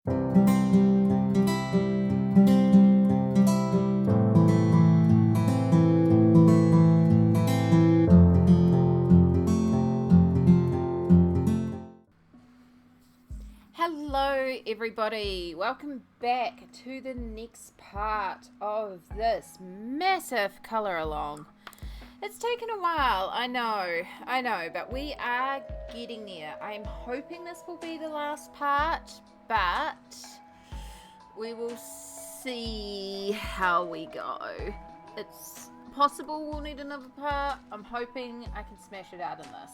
Hello everybody, welcome back to the next part of this massive colour along. It's taken a while, I know, but we are getting there. I'm hoping this will be the last part, but we will see how we go. It's possible we'll need another part. I'm hoping I can smash it out in this.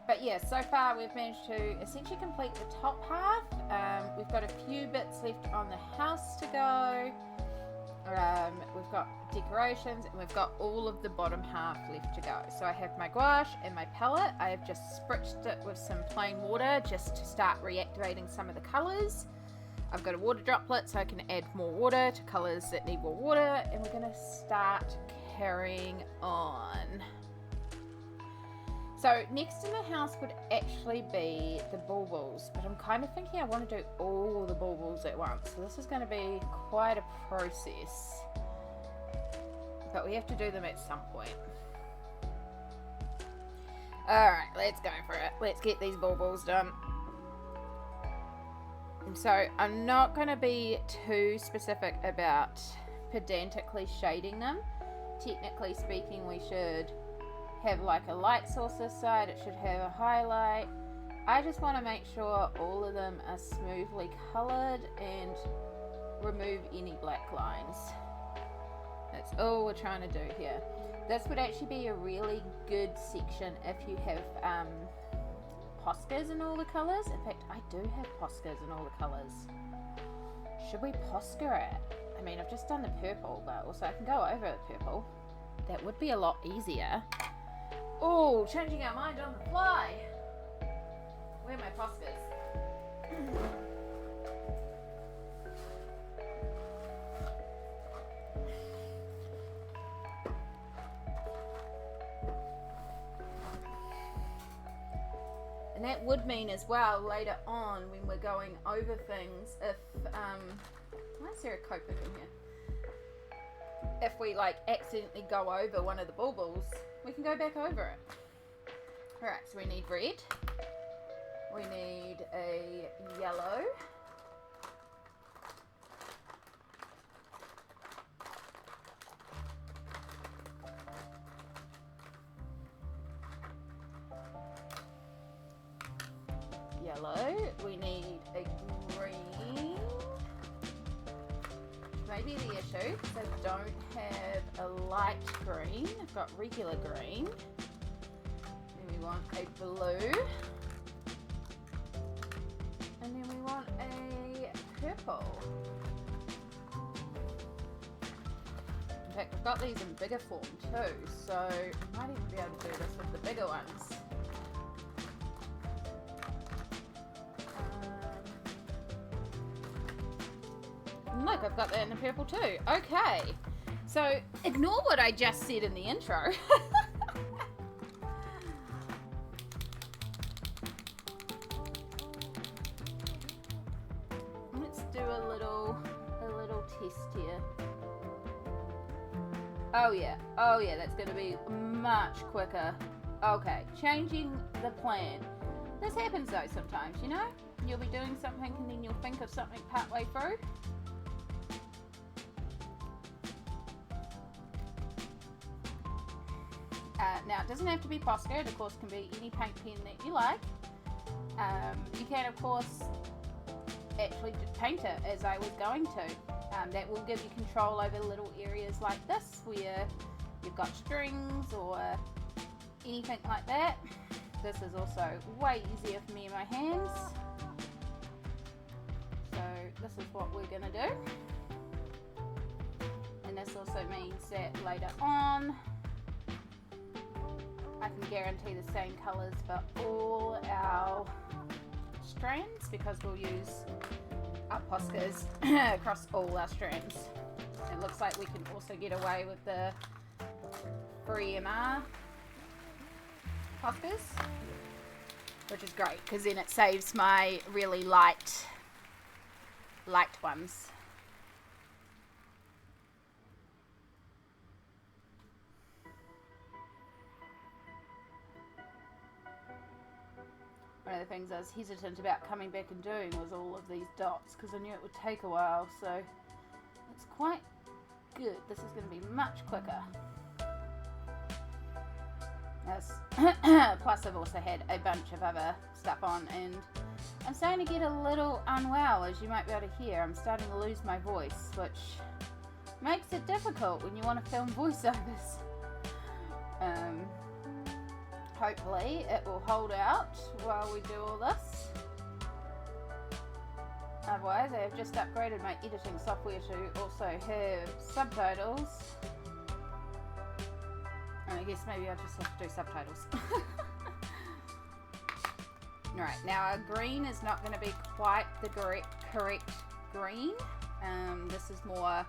But yeah, so far we've managed to essentially complete the top half. We've got a few bits left on the house to go. We've got decorations and we've got all of the bottom half left to go. So I have my gouache and my palette. I have just spritzed it with some plain water just to start reactivating some of the colours. I've got a water droplet so I can add more water to colours that need more water, and we're going to start carrying on. So next in the house would actually be the baubles, but I'm kind of thinking I want to do all the baubles at once. So this is going to be quite a process, but we have to do them at some point. Alright, let's go for it. Let's get these baubles done. So I'm not going to be too specific about pedantically shading them. Technically speaking, we should have like a light source this side, it should have a highlight. I just want to make sure all of them are smoothly coloured and remove any black lines. That's all we're trying to do here. This would actually be a really good section if you have Poscas in all the colours. In fact, I do have Poscas in all the colours. Should we Posca it? I mean, I've just done the purple, but also I can go over the purple. That would be a lot easier. Oh, changing our mind on the fly. Where are my Poscas? And that would mean as well later on when we're going over things, if why is there a coat book in here? If we like accidentally go over one of the baubles, we can go back over it. Alright, so we need red. We need a yellow. Yellow. We need a green. Maybe the issue is I don't have a light green. I've got regular green. Then we want a blue. And then we want a purple. In fact, I've got these in bigger form too, so I might even be able to do this with the bigger ones. Look, I've got that in the purple too. Okay, so ignore what I just said in the intro. Let's do a little test here. Oh yeah, that's going to be much quicker. Okay, changing the plan. This happens though sometimes, you know? You'll be doing something and then you'll think of something partway through. Now, it doesn't have to be Posca, it of course can be any paint pen that you like. You can, of course, actually paint it as I was going to. That will give you control over little areas like this where you've got strings or anything like that. This is also way easier for me in my hands. So this is what we're going to do. And this also means that later on I can guarantee the same colours for all our strands because we'll use our Poscas across all our strands. It looks like we can also get away with the 3MR Poscas, which is great because then it saves my really light light ones. One of the things I was hesitant about coming back and doing was all of these dots, because I knew it would take a while, so it's quite good. This is going to be much quicker. Yes. Plus I've also had a bunch of other stuff on, and I'm starting to get a little unwell, as you might be able to hear. I'm starting to lose my voice, which makes it difficult when you want to film voiceovers. Hopefully it will hold out while we do all this. Otherwise, I have just upgraded my editing software to also have subtitles. And I guess maybe I'll just have to do subtitles. Alright, now our green is not going to be quite the correct green. This is more,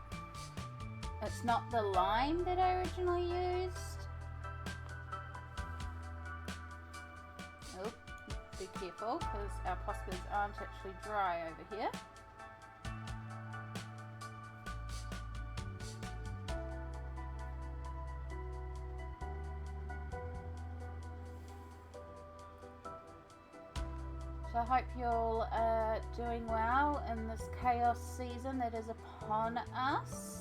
it's not the lime that I originally used. Oh, be careful, because our Poscas aren't actually dry over here. So I hope you're all doing well in this chaos season that is upon us.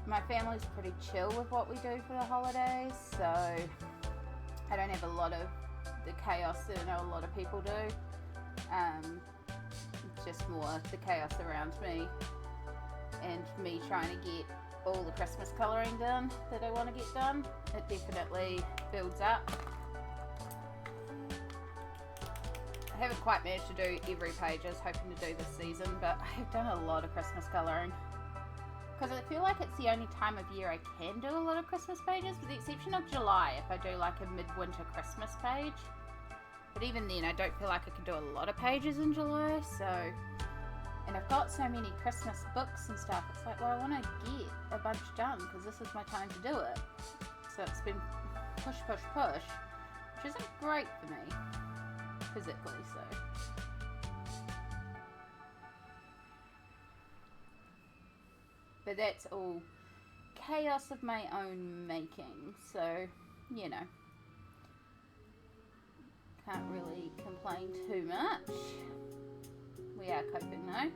My family's pretty chill with what we do for the holidays, so I don't have a lot of the chaos that I know a lot of people do. Just more the chaos around me and me trying to get all the Christmas colouring done that I want to get done. It definitely builds up. I haven't quite managed to do every page I was hoping to do this season, but I have done a lot of Christmas colouring. Because I feel like it's the only time of year I can do a lot of Christmas pages, with the exception of July, if I do like a midwinter Christmas page. But even then, I don't feel like I can do a lot of pages in July, so... And I've got so many Christmas books and stuff, it's like, well, I want to get a bunch done, because this is my time to do it. So it's been push, push, push, which isn't great for me, physically, so... But that's all chaos of my own making, so, you know, can't really complain too much. We are coping though.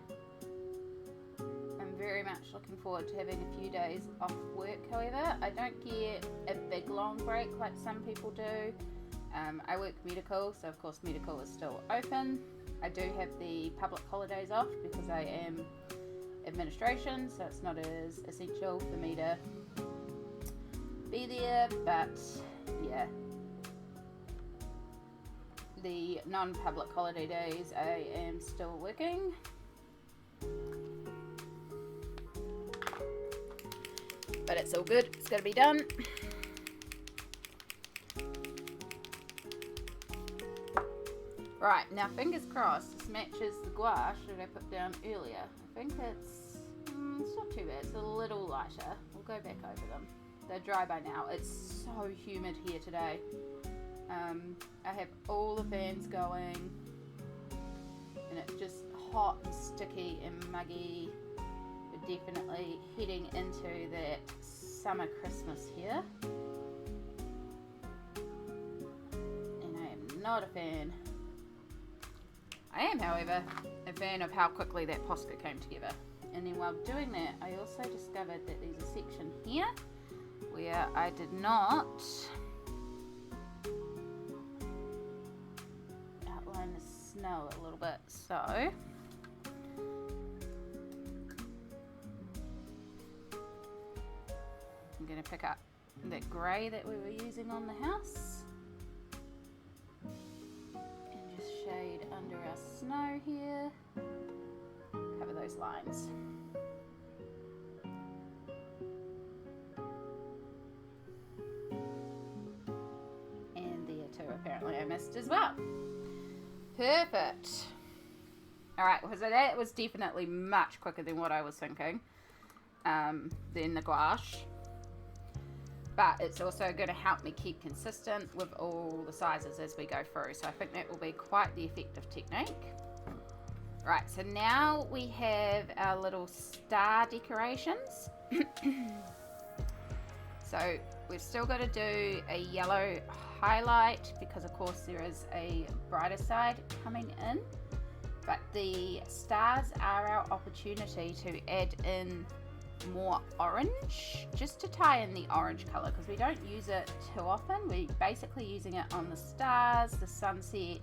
I'm very much looking forward to having a few days off work, however. I don't get a big long break like some people do. I work medical, so of course medical is still open. I do have the public holidays off because I am administration, so it's not as essential for me to be there, but yeah, the non-public holiday days I am still working. But it's all good, it's got to be done. Right, now fingers crossed this matches the gouache that I put down earlier. I think it's not too bad, it's a little lighter. We'll go back over them. They're dry by now. It's so humid here today. I have all the fans going and it's just hot and sticky and muggy. We're definitely heading into that summer Christmas here. And I am not a fan. I am, however, a fan of how quickly that Posca came together. And then while doing that, I also discovered that there's a section here where I did not outline the snow a little bit. So I'm going to pick up that grey that we were using on the house. Shade under our snow here, cover those lines. And there too, apparently I missed as well. Perfect. Alright, so that was definitely much quicker than what I was thinking, than the gouache. but it's also going to help me keep consistent with all the sizes as we go through. So I think that will be quite the effective technique. Right, so now we have our little star decorations. So we've still got to do a yellow highlight because of course there is a brighter side coming in. But the stars are our opportunity to add in more orange, just to tie in the orange color, because we don't use it too often. We're basically using it on the stars, the sunset,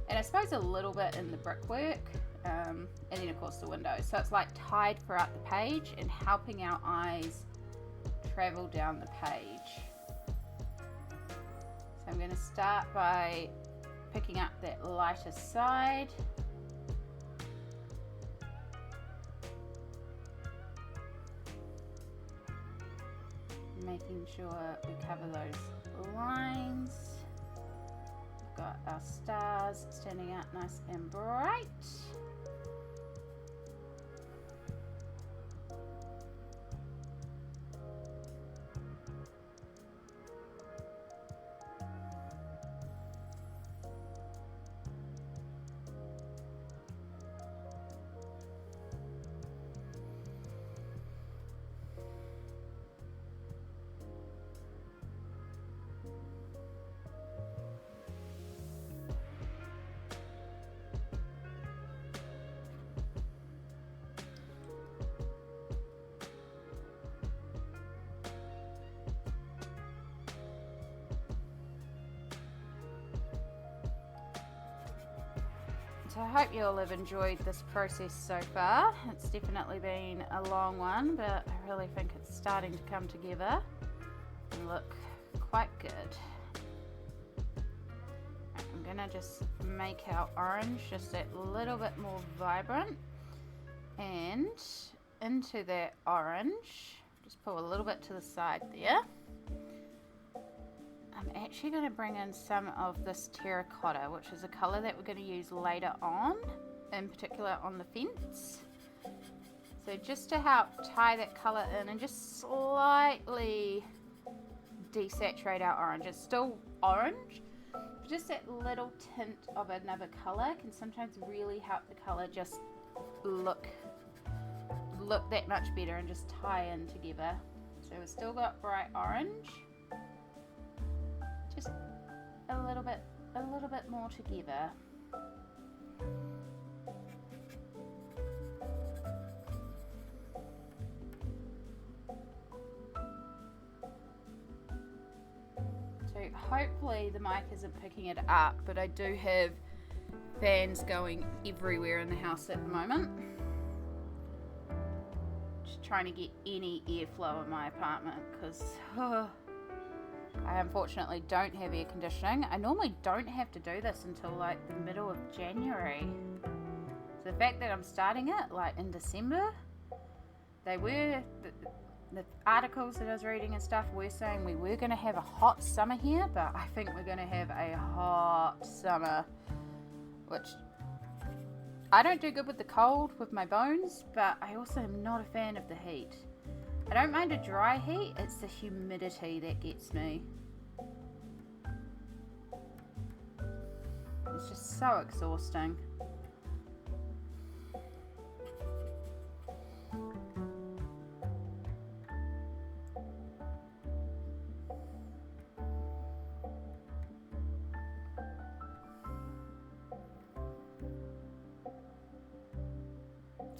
and I suppose a little bit in the brickwork, and then of course the windows. So it's like tied throughout the page and helping our eyes travel down the page. So I'm going to start by picking up that lighter side. Making sure we cover those lines. We've got our stars standing out nice and bright. So I hope you all have enjoyed this process so far. It's definitely been a long one, but I really think it's starting to come together and look quite good. I'm gonna just make our orange just a little bit more vibrant, and into that orange, just pull a little bit to the side there. I'm actually going to bring in some of this terracotta, which is a colour that we're going to use later on, in particular on the fence. So just to help tie that colour in and just slightly desaturate our orange. It's still orange, but just that little tint of another colour can sometimes really help the colour just look that much better and just tie in together. So we've still got bright orange. Just a little bit more together. So hopefully the mic isn't picking it up, but I do have fans going everywhere in the house at the moment. Just trying to get any airflow in my apartment because I unfortunately don't have air conditioning. I normally don't have to do this until like the middle of January. So the fact that I'm starting it like in December, the articles that I was reading and stuff were saying we were going to have a hot summer here, but I think we're going to have a hot summer, which I don't do good with the cold with my bones, but I also am not a fan of the heat. I don't mind a dry heat, it's the humidity that gets me. It's just so exhausting.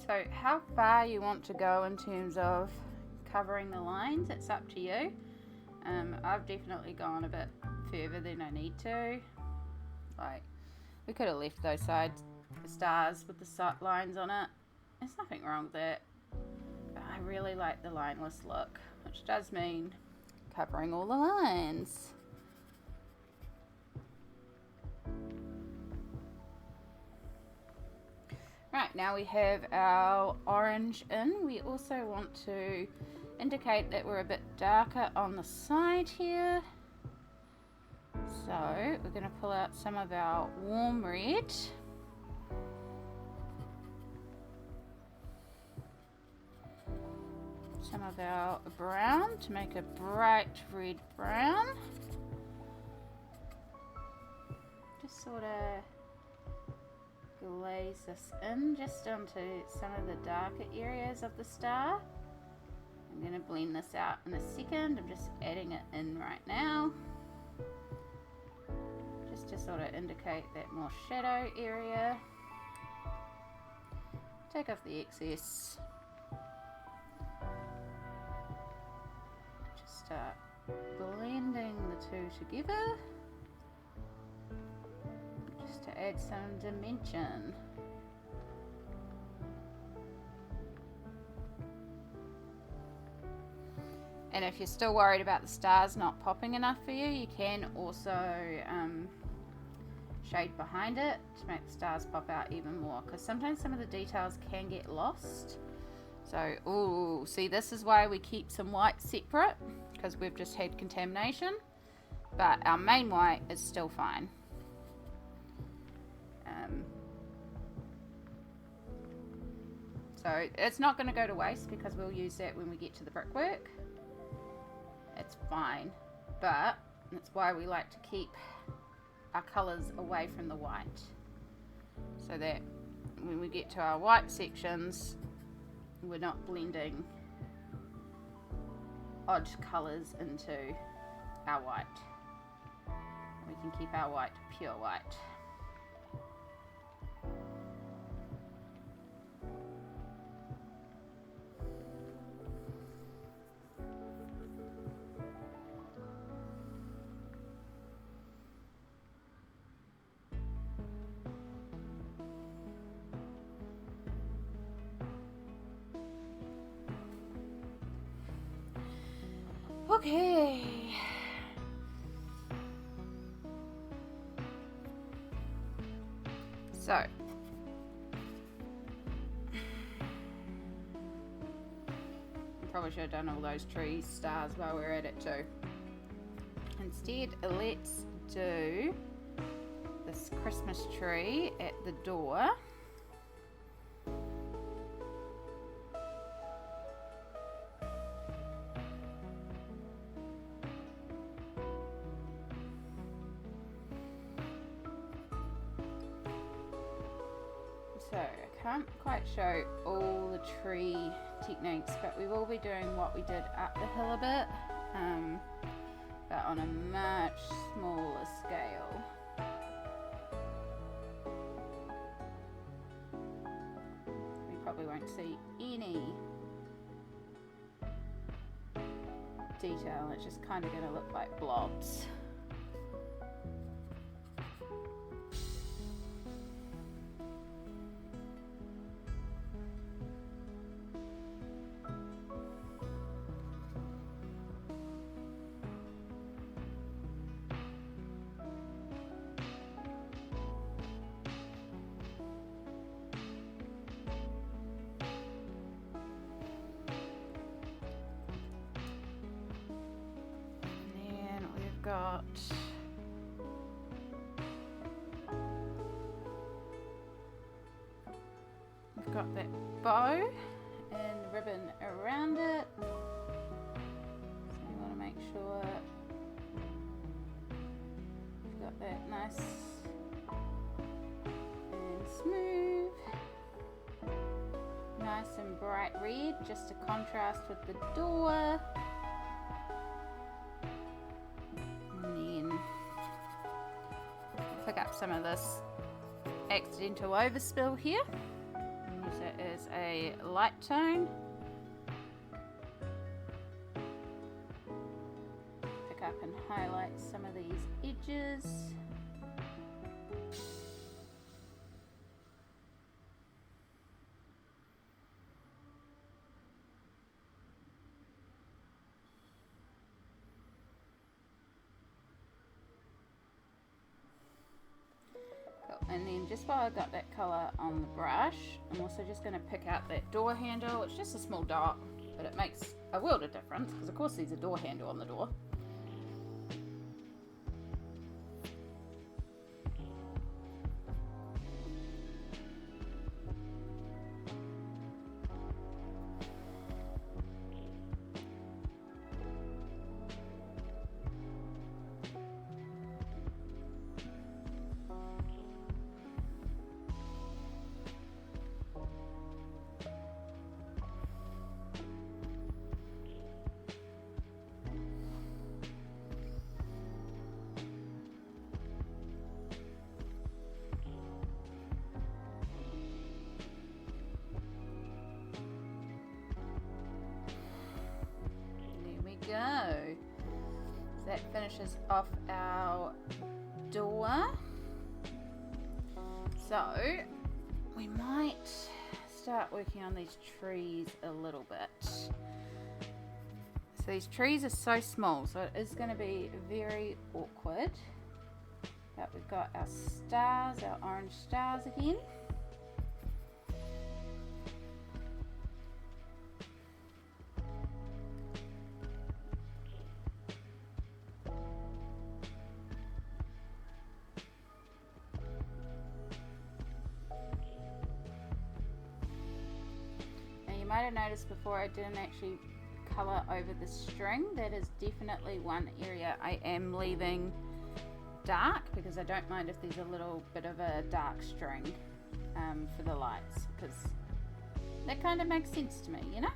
So how far you want to go in terms of covering the lines, it's up to you. I've definitely gone a bit further than I need to. Like, we could have left those sides, the stars with the lines on it. There's nothing wrong with that. But I really like the lineless look, which does mean covering all the lines. Right, now we have our orange in. We also want to indicate that we're a bit darker on the side here. So we're going to pull out some of our warm red. some of our brown to make a bright red brown. Just sort of glaze this in just onto some of the darker areas of the star. I'm going to blend this out in a second. I'm just adding it in right now, just to sort of indicate that more shadow area. Take off the excess. Just start blending the two together, just to add some dimension. And if you're still worried about the stars not popping enough for you, you can also shade behind it to make the stars pop out even more, because sometimes some of the details can get lost. So, ooh, see, this is why we keep some white separate, because we've just had contamination, but our main white is still fine. So it's not going to go to waste, because we'll use that when we get to the brickwork. It's fine, but that's why we like to keep our colors away from the white, so that when we get to our white sections, we're not blending odd colors into our white. We can keep our white pure white. Okay. So, probably should have done all those tree stars while we're at it too. Instead, let's do this Christmas tree at the door. So I can't quite show all the tree techniques, but we will be doing what we did up the hill a bit, but on a much smaller scale. We probably won't see any detail, it's just kind of going to look like blobs. We've got that bow and ribbon around it, so we want to make sure we've got that nice and smooth, nice and bright red, just to contrast with the door. Pick up some of this accidental overspill here and use it as a light tone. Pick up and highlight some of these edges. And then just while I got that colour on the brush, I'm also just going to pick out that door handle. It's just a small dot, but it makes a world of difference, because of course there's a door handle on the door. finishes off our door. So we might start working on these trees a little bit. So these trees are so small, so it is going to be very awkward. But we've got our stars, our orange stars again. Now you might have noticed before I didn't actually colour over the string. That is definitely one area I am leaving dark, because I don't mind if there's a little bit of a dark string for the lights, because that kind of makes sense to me, you know?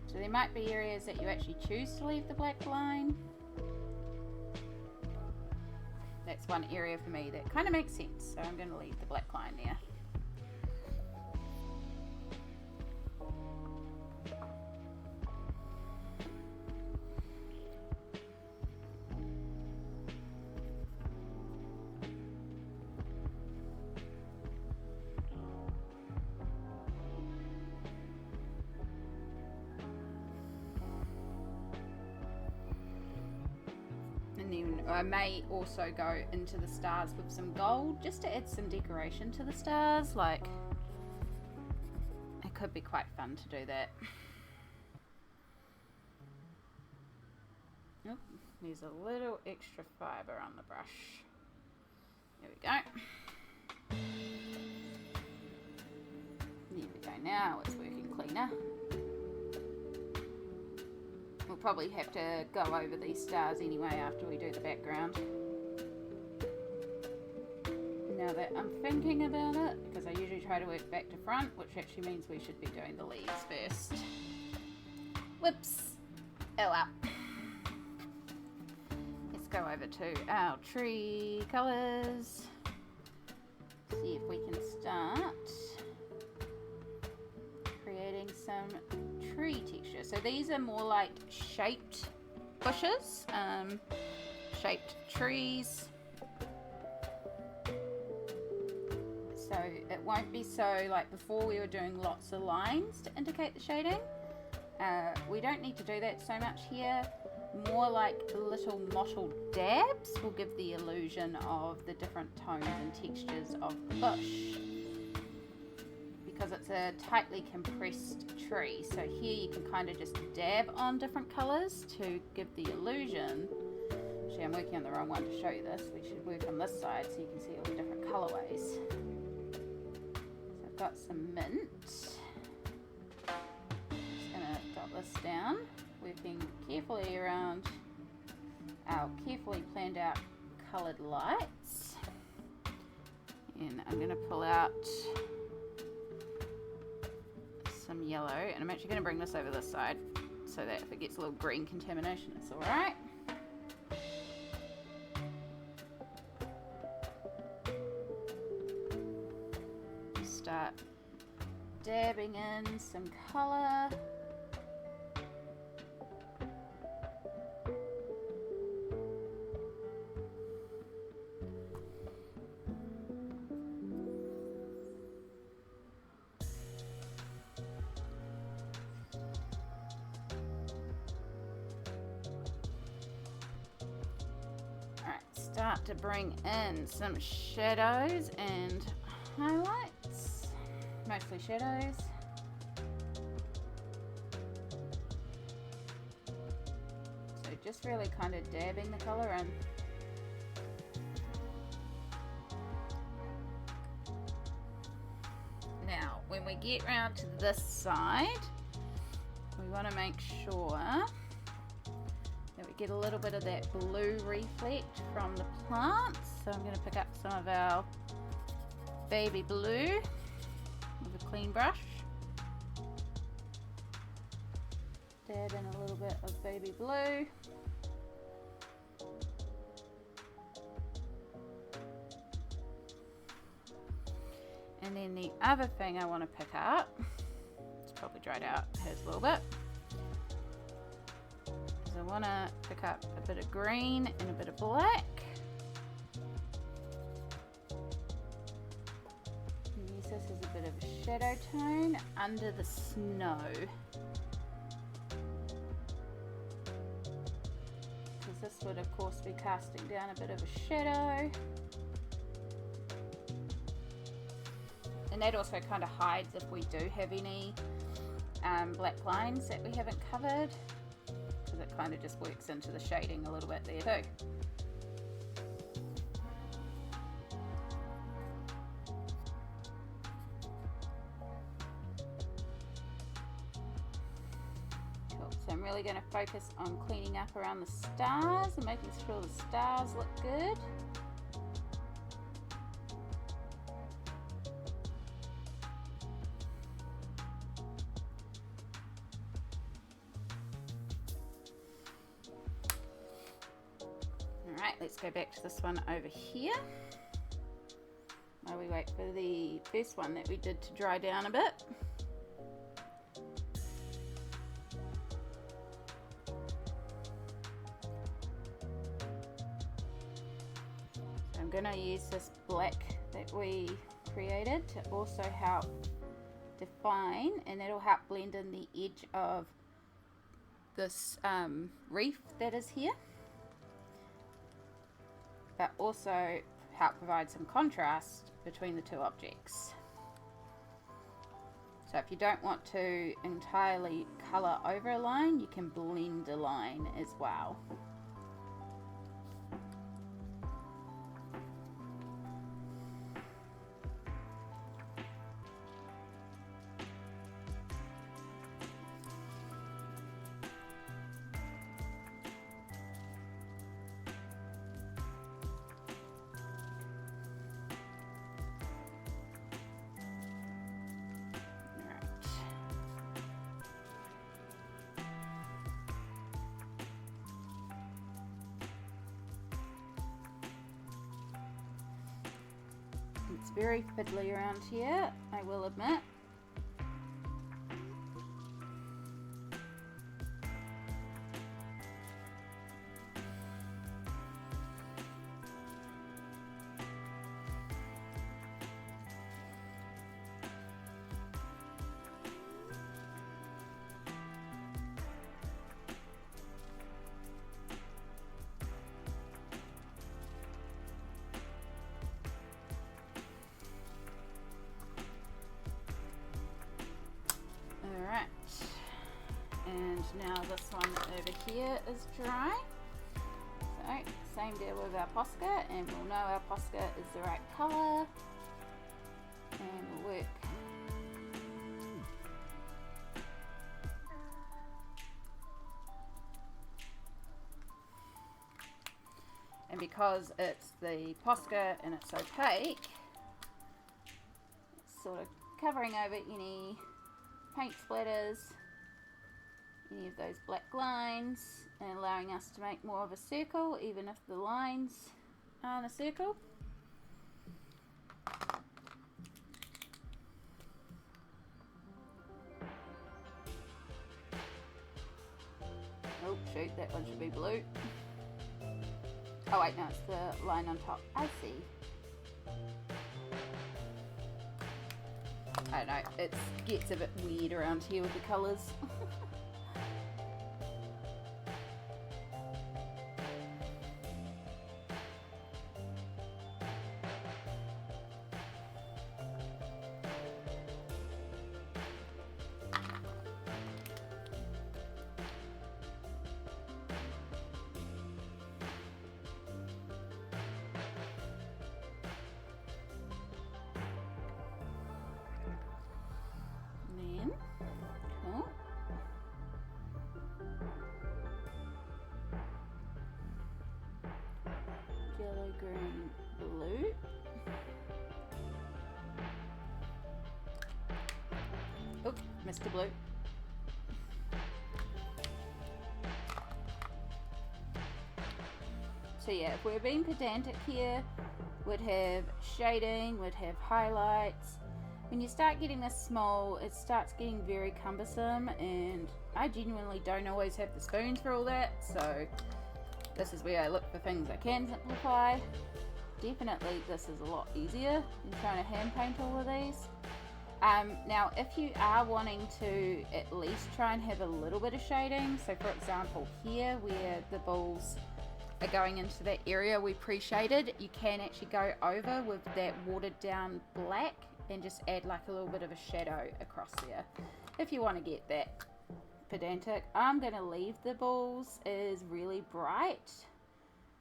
So there might be areas that you actually choose to leave the black line. That's one area for me that kind of makes sense, so I'm going to leave the black line there. And then I may also go into the stars with some gold just to add some decoration to the stars. Like, it could be quite fun to do that. Oop, there's a little extra fibre on the brush. There we go. There we go, now it's working cleaner. We'll probably have to go over these stars anyway after we do the background. Now that I'm thinking about it, because I usually try to work back to front, which actually means we should be doing the leaves first. Whoops! Oh well. Let's go over to our tree colours. See if we can start creating some tree texture. So these are more like shaped bushes, shaped trees. So it won't be so like before we were doing lots of lines to indicate the shading. We don't need to do that so much here. More like little mottled dabs will give the illusion of the different tones and textures of the bush, because it's a tightly compressed tree. So here you can kind of just dab on different colours to give the illusion. Actually, I'm working on the wrong one to show you this. We should work on this side so you can see all the different colourways. So I've got some mint. Just going to dot this down, working carefully around our carefully planned out coloured lights. And I'm going to pull out some yellow, and I'm actually going to bring this over this side so that if it gets a little green contamination, it's alright. Start dabbing in some colour. Start to bring in some shadows and highlights, mostly shadows. So just really kind of dabbing the colour in. Now, when we get round to this side, we want to make sure that we get a little bit of that blue reflect from the plants. So I'm going to pick up some of our baby blue with a clean brush. Dab in a little bit of baby blue. And then the other thing I want to pick up, it's probably dried out, here's a little bit. I I want to pick up a bit of green and a bit of black. And use this as a bit of a shadow tone under the snow. Because this would of course be casting down a bit of a shadow. And that also kind of hides if we do have any black lines that we haven't covered, because it kind of just works into the shading a little bit there too. Cool. So I'm really going to focus on cleaning up around the stars and making sure the stars look good. Let's go back to this one over here while we wait for the first one that we did to dry down a bit. So I'm going to use this black that we created to also help define, and that'll help blend in the edge of this reef that is here, but also help provide some contrast between the two objects. So if you don't want to entirely colour over a line, you can blend a line as well. It's very fiddly around here, I will admit. Alright, and now this one over here is dry. So, same deal with our Posca, and we'll know our Posca is the right colour, and we'll work. And because it's the Posca and it's opaque, it's sort of covering over any paint splatters, any of those black lines, and allowing us to make more of a circle even if the lines aren't a circle. Oh shoot, that one should be blue. Oh wait, no, it's the line on top. I see. I don't know, it gets a bit weird around here with the colours. Yellow, green, blue. Oh, Mr. Blue. So yeah, if we're being pedantic here, we'd have shading, we'd have highlights. When you start getting this small, it starts getting very cumbersome, and I genuinely don't always have the spoons for all that, so this is where I look for things I can simplify. Definitely this is a lot easier than trying to hand paint all of these. Now if you are wanting to at least try and have a little bit of shading, so for example here where the balls are going into that area we pre-shaded, you can actually go over with that watered down black and just add like a little bit of a shadow across there if you want to get that pedantic. I'm going to leave the balls as really bright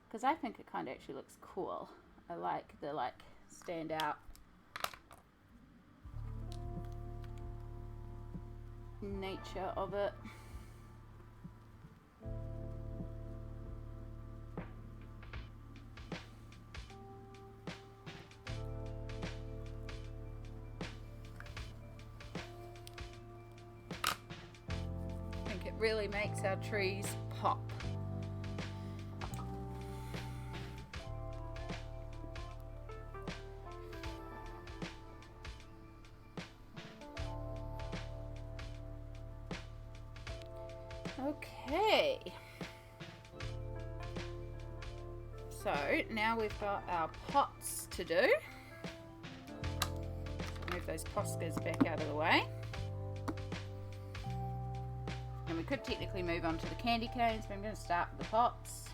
because I think it kind of actually looks cool. I like the stand out nature of it. I think it really makes our trees pop. Okay, so now we've got our pots to do. Move those Poscas back out of the way. And we could technically move on to the candy canes, but I'm going to start with the pots.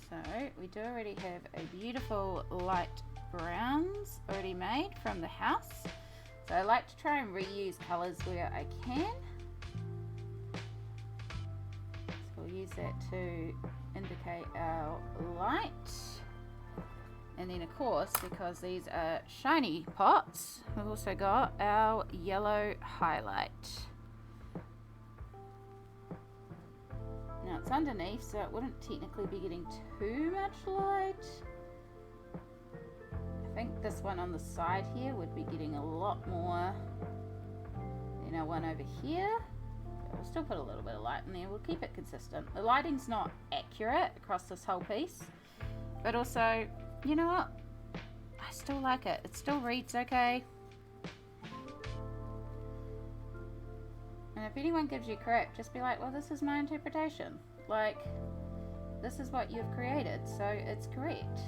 So we do already have a beautiful light browns already made from the house, so I like to try and reuse colors where I can. So we'll use that to indicate our light, and then of course because these are shiny pots we've also got our yellow highlight. Now it's underneath so it wouldn't technically be getting too much light. I think this one on the side here would be getting a lot more than our one over here. We'll still put a little bit of light in there. We'll keep it consistent. The lighting's not accurate across this whole piece, but also, you know what? I still like it. It still reads okay. And if anyone gives you crap, just be like, well, this is my interpretation. Like, this is what you've created, so it's correct.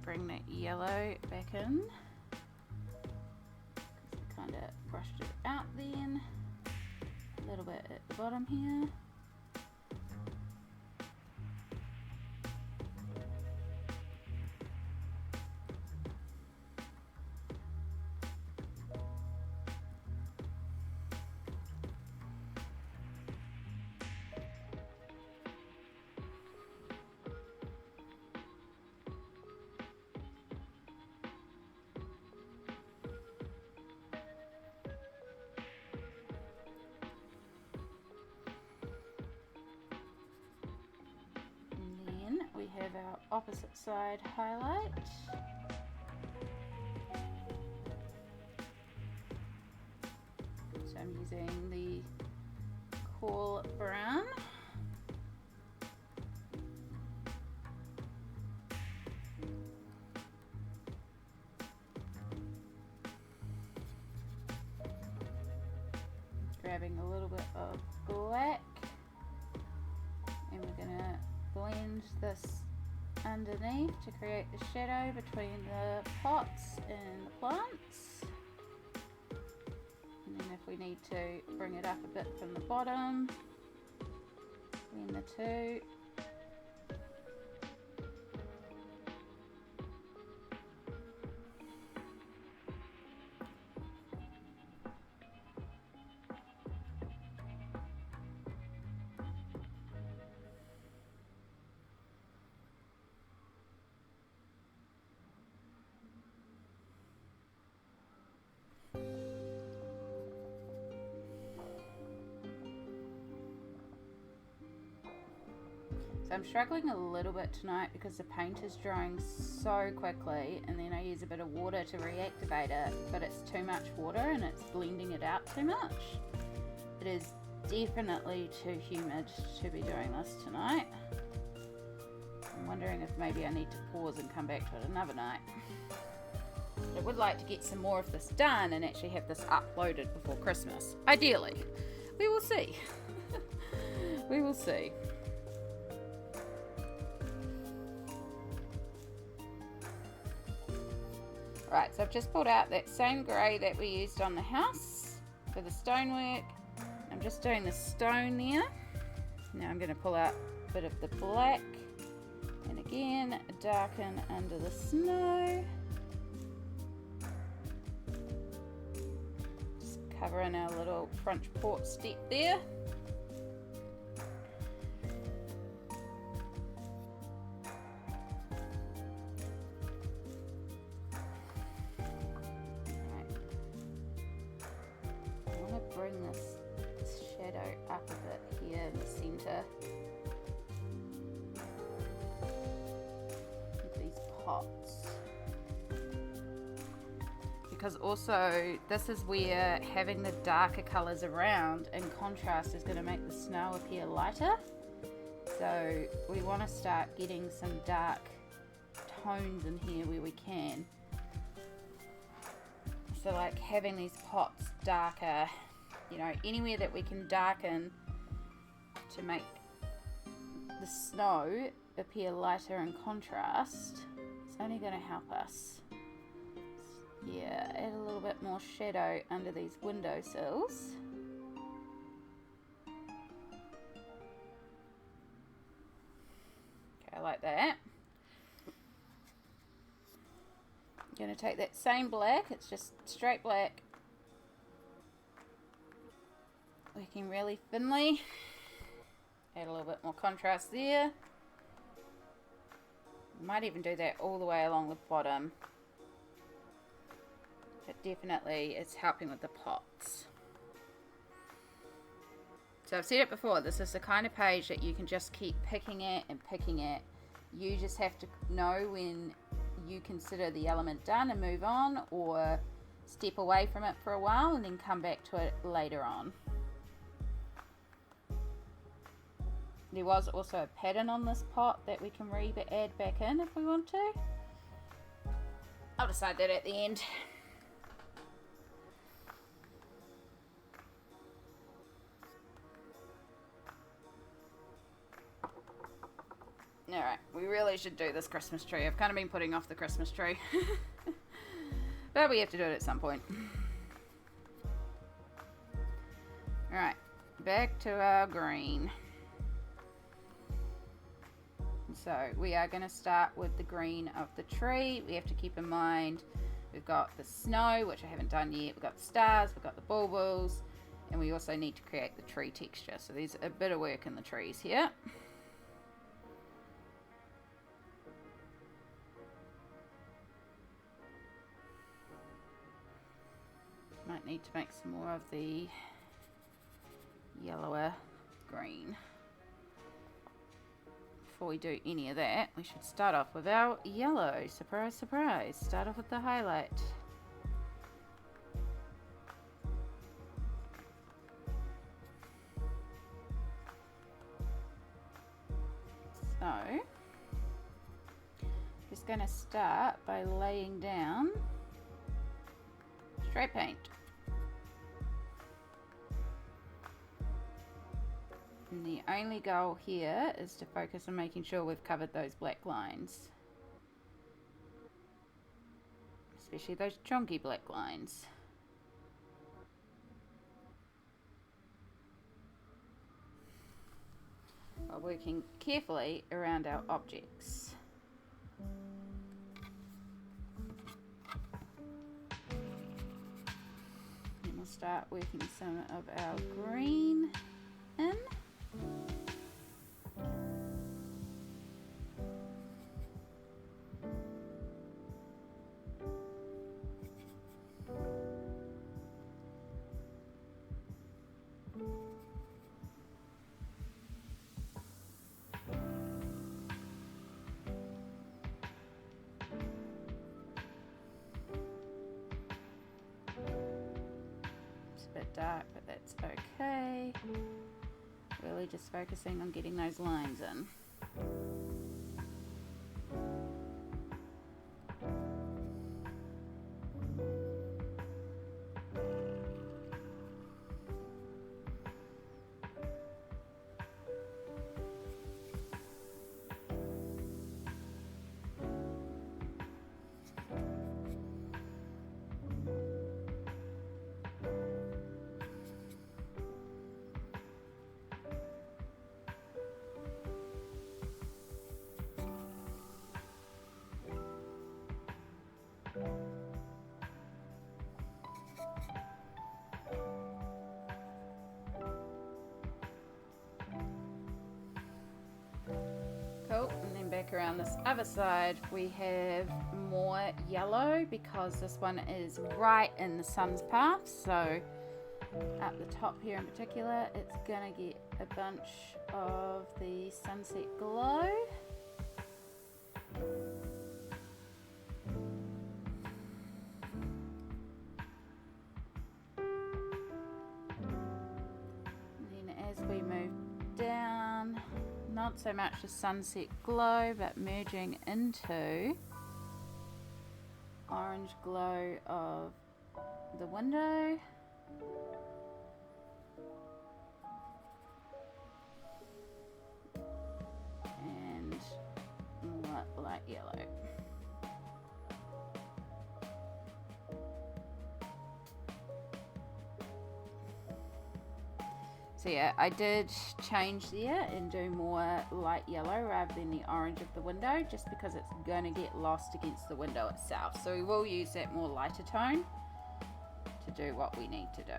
Bring that yellow back in. Kind of brushed it out then. A little bit at the bottom here. We have our opposite side highlight. So I'm using the cool brown. Grabbing a little bit of black, and we're gonna blend this underneath to create the shadow between the pots and the plants. And then if we need to bring it up a bit from the bottom, blend the two. So I'm struggling a little bit tonight because the paint is drying so quickly, and then I use a bit of water to reactivate it, but it's too much water and it's blending it out too much. It is definitely too humid to be doing this tonight. I'm wondering if maybe I need to pause and come back to it another night. I would like to get some more of this done and actually have this uploaded before Christmas. Ideally. We will see. We will see. Right, so I've just pulled out that same grey that we used on the house for the stonework. I'm just doing the stone there. Now I'm going to pull out a bit of the black and again darken under the snow. Just covering our little front porch step there. Bring this shadow up a bit here in the center with these pots, because also this is where having the darker colors around in contrast is going to make the snow appear lighter. So we want to start getting some dark tones in here where we can. So like having these pots darker, you know, anywhere that we can darken to make the snow appear lighter in contrast, it's only going to help us. Yeah, add a little bit more shadow under these windowsills. Okay, I like that. I'm going to take that same black, it's just straight black, working really thinly, add a little bit more contrast there. Might even do that all the way along the bottom, but definitely it's helping with the pots. So I've said it before, this is the kind of page that you can just keep picking at and picking at. You just have to know when you consider the element done and move on, or step away from it for a while and then come back to it later on. There was also a pattern on this pot that we can add back in if we want to. I'll decide that at the end. Alright, we really should do this Christmas tree. I've kind of been putting off the Christmas tree. But we have to do it at some point. Alright, back to our green. So we are going to start with the green of the tree. We have to keep in mind we've got the snow, which I haven't done yet. We've got the stars, we've got the bulbils, and we also need to create the tree texture. So there's a bit of work in the trees here. Might need to make some more of the yellower green. Before we do any of that, we should start off with our yellow. Surprise, surprise. Start off with the highlight. So, just going to start by laying down straight paint. And the only goal here is to focus on making sure we've covered those black lines. Especially those chunky black lines. While working carefully around our objects. And we'll start working some of our green in. a bit dark, but that's okay. Really just focusing on getting those lines in. Cool, and then back around this other side we have more yellow because this one is right in the sun's path, so up the top here in particular it's gonna get a bunch of the sunset glow. And then as we move down, not so much the sunset glow, but merging into orange glow of the window. And more light yellow. So yeah, I did change there and do more light yellow rather than the orange of the window, just because it's going to get lost against the window itself. So we will use that more lighter tone to do what we need to do.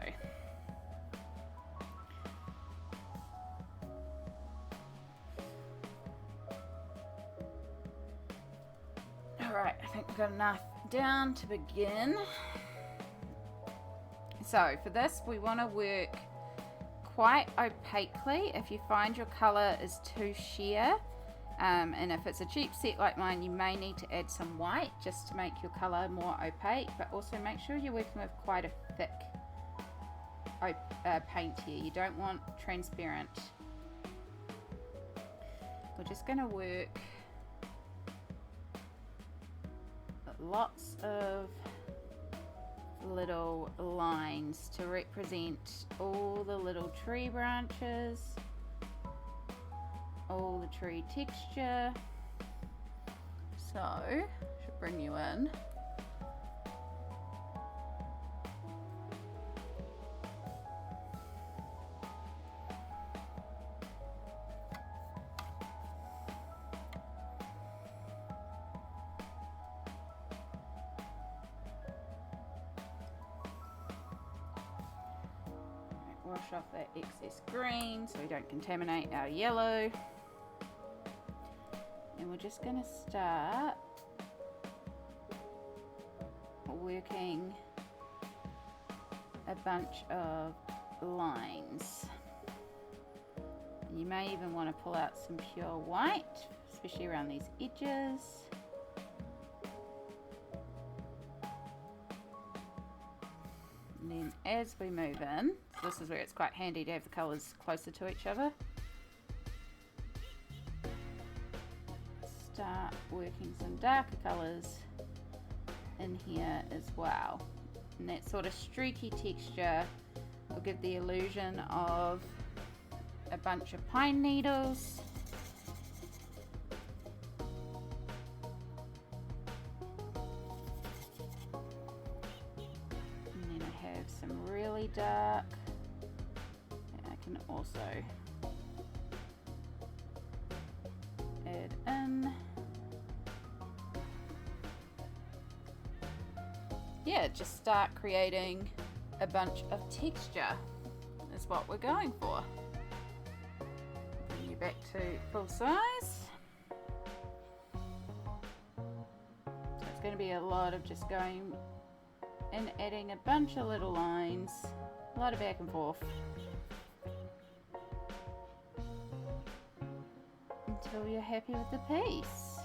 Alright, I think we've got enough down to begin. So for this we want to work quite opaquely. If you find your colour is too sheer, and if it's a cheap set like mine, you may need to add some white just to make your colour more opaque, but also make sure you're working with quite a thick paint here. You don't want transparent. We're just going to work lots of little lines to represent all the little tree branches, all the tree texture. So, should bring you in. Wash off that excess green so we don't contaminate our yellow. And we're just going to start working a bunch of lines. And you may even want to pull out some pure white, especially around these edges. And then as we move in, so this is where it's quite handy to have the colours closer to each other. Start working some darker colours in here as well. And that sort of streaky texture will give the illusion of a bunch of pine needles. Some really dark, and I can also add in, yeah, just start creating a bunch of texture is what we're going for. Bring you back to full size. So it's going to be a lot of just going and adding a bunch of little lines, a lot of back and forth, until you're happy with the piece.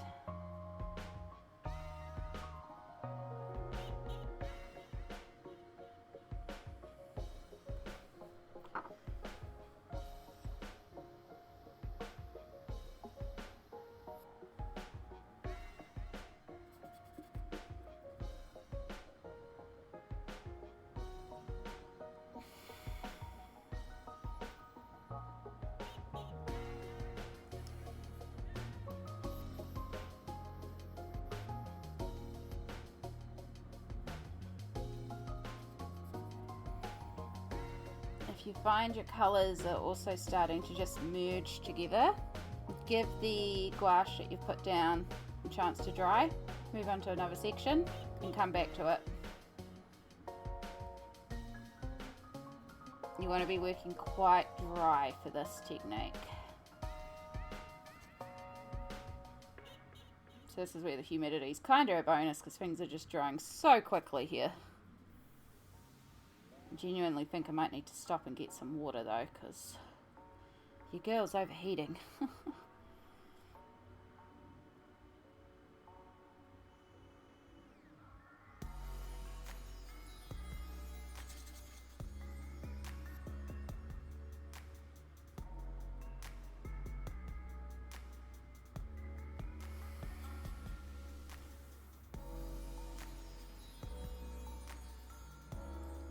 you find your colours are also starting to just merge together, give the gouache that you've put down a chance to dry, move on to another section and come back to it. You want to be working quite dry for this technique. So this is where the humidity is kind of a bonus because things are just drying so quickly here. I genuinely think I might need to stop and get some water though because your girl's overheating.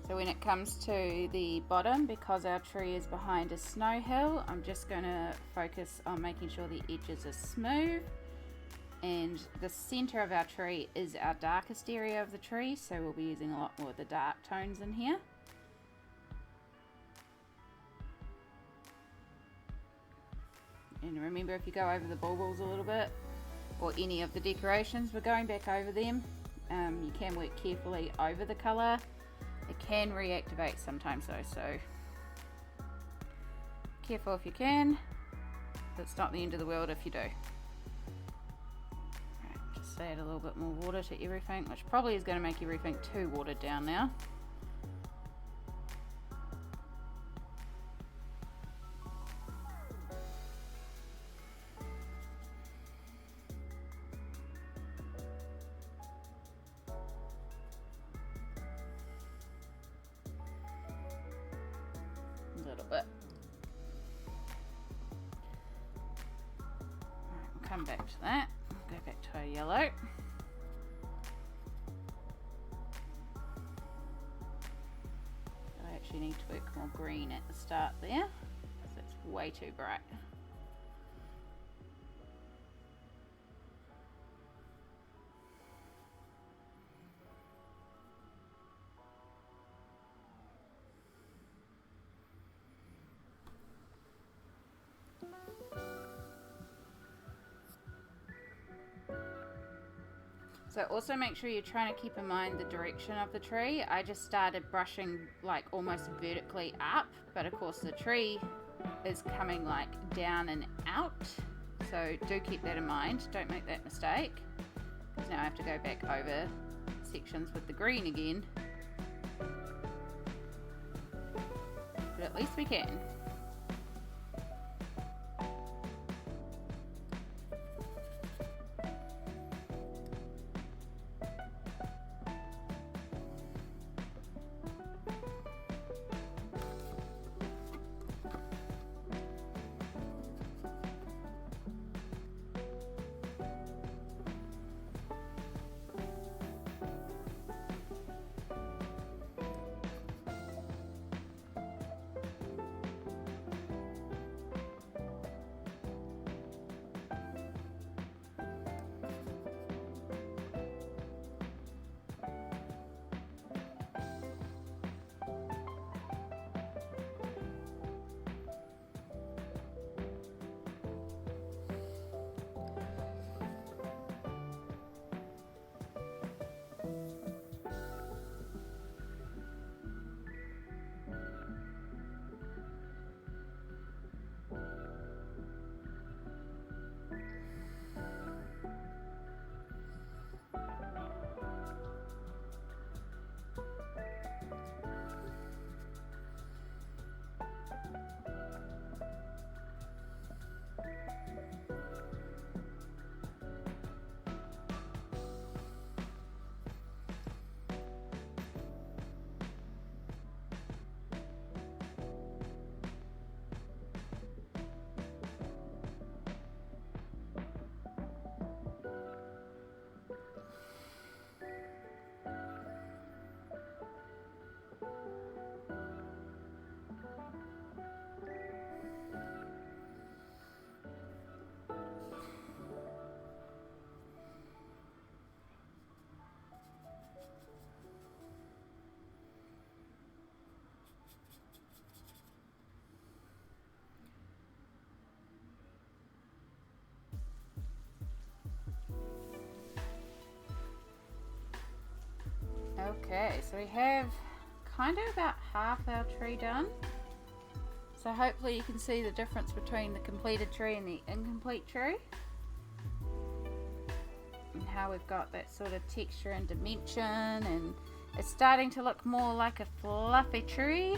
So when it comes to the bottom, because our tree is behind a snow hill, I'm just going to focus on making sure the edges are smooth. And the center of our tree is our darkest area of the tree, so we'll be using a lot more of the dark tones in here. And remember, if you go over the baubles a little bit, or any of the decorations, we're going back over them. You can work carefully over the color. It can reactivate sometimes though, so careful if you can. That's not the end of the world if you do. Right, just add a little bit more water to everything, which probably is going to make everything too watered down now. A little bit. Alright, we'll come back to that. Go back to our yellow. I actually need to work more green at the start there because it's way too bright. So also make sure you're trying to keep in mind the direction of the tree. I just started brushing like almost vertically up, but of course the tree is coming like down and out. So do keep that in mind. Don't make that mistake. Because now I have to go back over sections with the green again. But at least we can. Okay, so we have kind of about half our tree done. So hopefully you can see the difference between the completed tree and the incomplete tree. And how we've got that sort of texture and dimension, and it's starting to look more like a fluffy tree.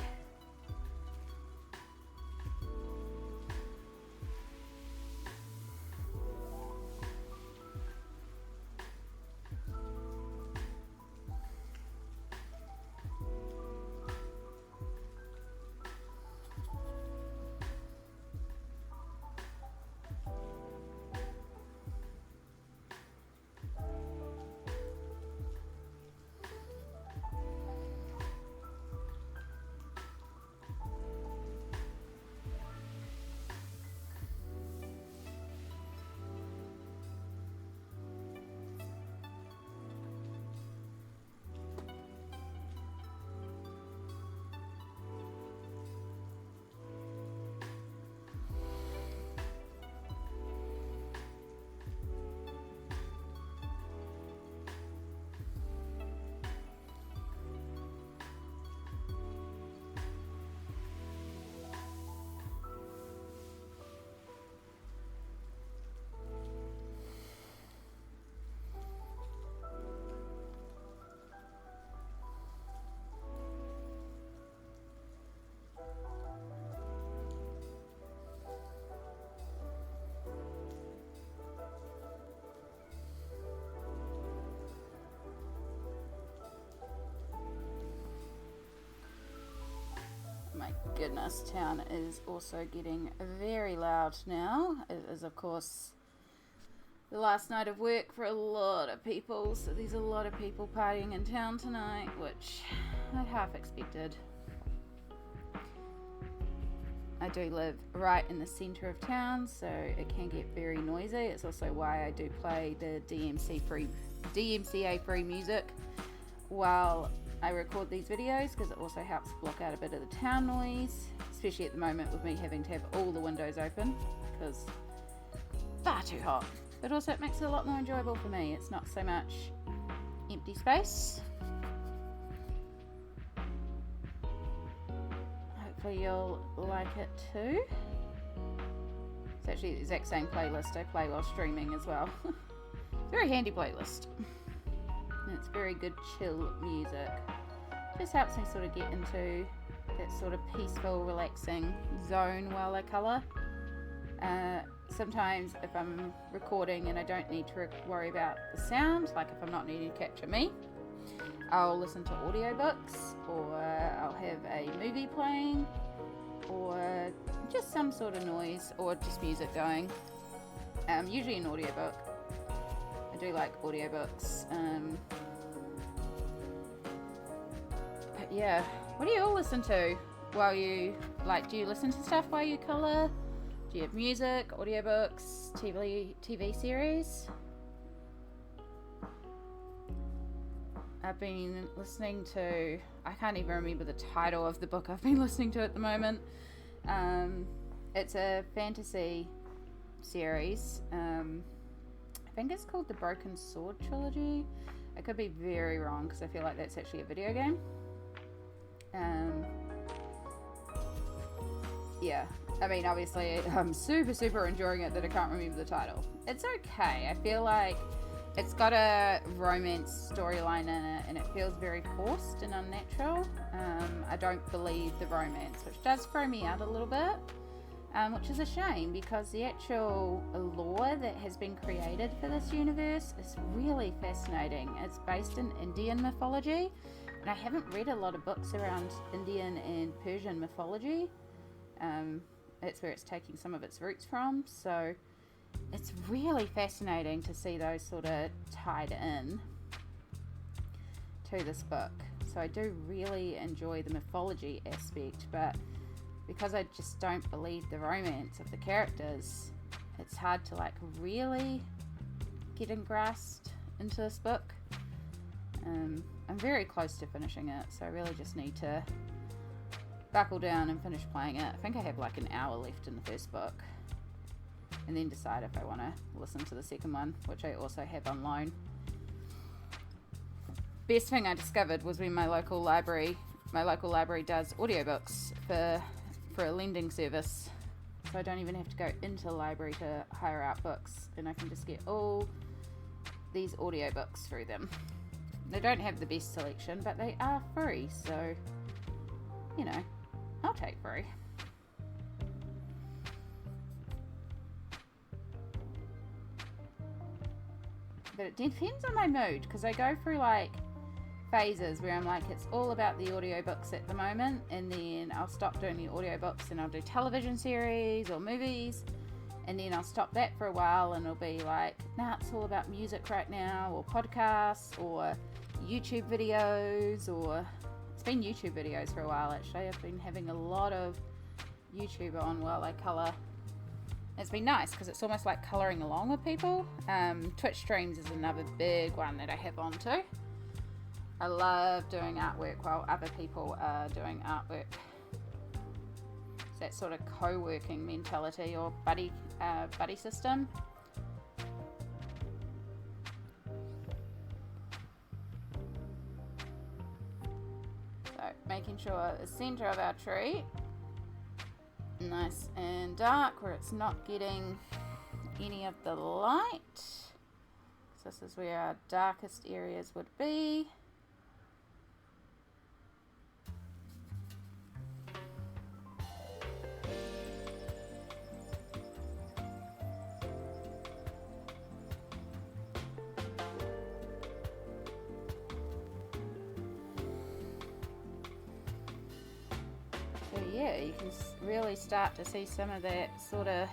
My goodness, town is also getting very loud now. It is, of course, the last night of work for a lot of people, so there's a lot of people partying in town tonight, which I half expected. I do live right in the centre of town, so it can get very noisy. It's also why I do play the DMCA free music while I record these videos, because it also helps block out a bit of the town noise, especially at the moment with me having to have all the windows open because far too hot. But also it makes it a lot more enjoyable for me. It's not so much empty space. Hopefully you'll like it too. It's actually the exact same playlist I play while streaming as well. Very handy playlist. And it's very good chill music. Just helps me sort of get into that sort of peaceful, relaxing zone while I colour. Sometimes if I'm recording and I don't need to worry about the sound, like if I'm not needing to capture me, I'll listen to audiobooks, or I'll have a movie playing, or just some sort of noise, or just music going. Usually an audiobook. I do like audiobooks. But yeah, what do you all listen to while you, do you listen to stuff while you colour? Do you have music, audiobooks, TV series? I've been listening to, I can't even remember the title of the book I've been listening to at the moment. It's a fantasy series. I think it's called the Broken Sword Trilogy. I could be very wrong because I feel like that's actually a video game. Yeah, I mean, obviously I'm super enjoying it that I can't remember the title. It's okay. I feel like it's got a romance storyline in it and it feels very forced and unnatural. I don't believe the romance, which does throw me out a little bit, which is a shame because the actual lore that has been created for this universe is really fascinating. It's based in Indian mythology, and I haven't read a lot of books around Indian and Persian mythology. That's where it's taking some of its roots from, so it's really fascinating to see those sort of tied in to this book. So I do really enjoy the mythology aspect, but because I just don't believe the romance of the characters, it's hard to really get engrossed into this book. I'm very close to finishing it, so I really just need to buckle down and finish playing it. I think I have an hour left in the first book, and then decide if I want to listen to the second one, which I also have on loan. best thing I discovered was when my local library does audiobooks for a lending service. So I don't even have to go into the library to hire out books, and I can just get all these audiobooks through them. They don't have the best selection, but they are free, so, you know, I'll take free. But it depends on my mood, because I go through like phases where I'm like, it's all about the audiobooks at the moment, and then I'll stop doing the audiobooks and I'll do television series or movies, and then I'll stop that for a while and it'll be like, nah, it's all about music right now, or podcasts, or YouTube videos, or it's been YouTube videos for a while actually. I've been having a lot of YouTube on while I colour. It's been nice because it's almost like colouring along with people. Twitch streams is another big one that I have on too. I love doing artwork while other people are doing artwork. It's that sort of co-working mentality, or buddy system. So making sure the centre of our tree nice and dark, where it's not getting any of the light. So this is where our darkest areas would be. Yeah, you can really start to see some of that sort of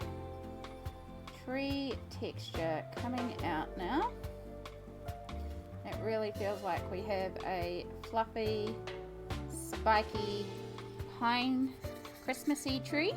tree texture coming out now. It really feels like we have a fluffy, spiky, pine Christmassy tree.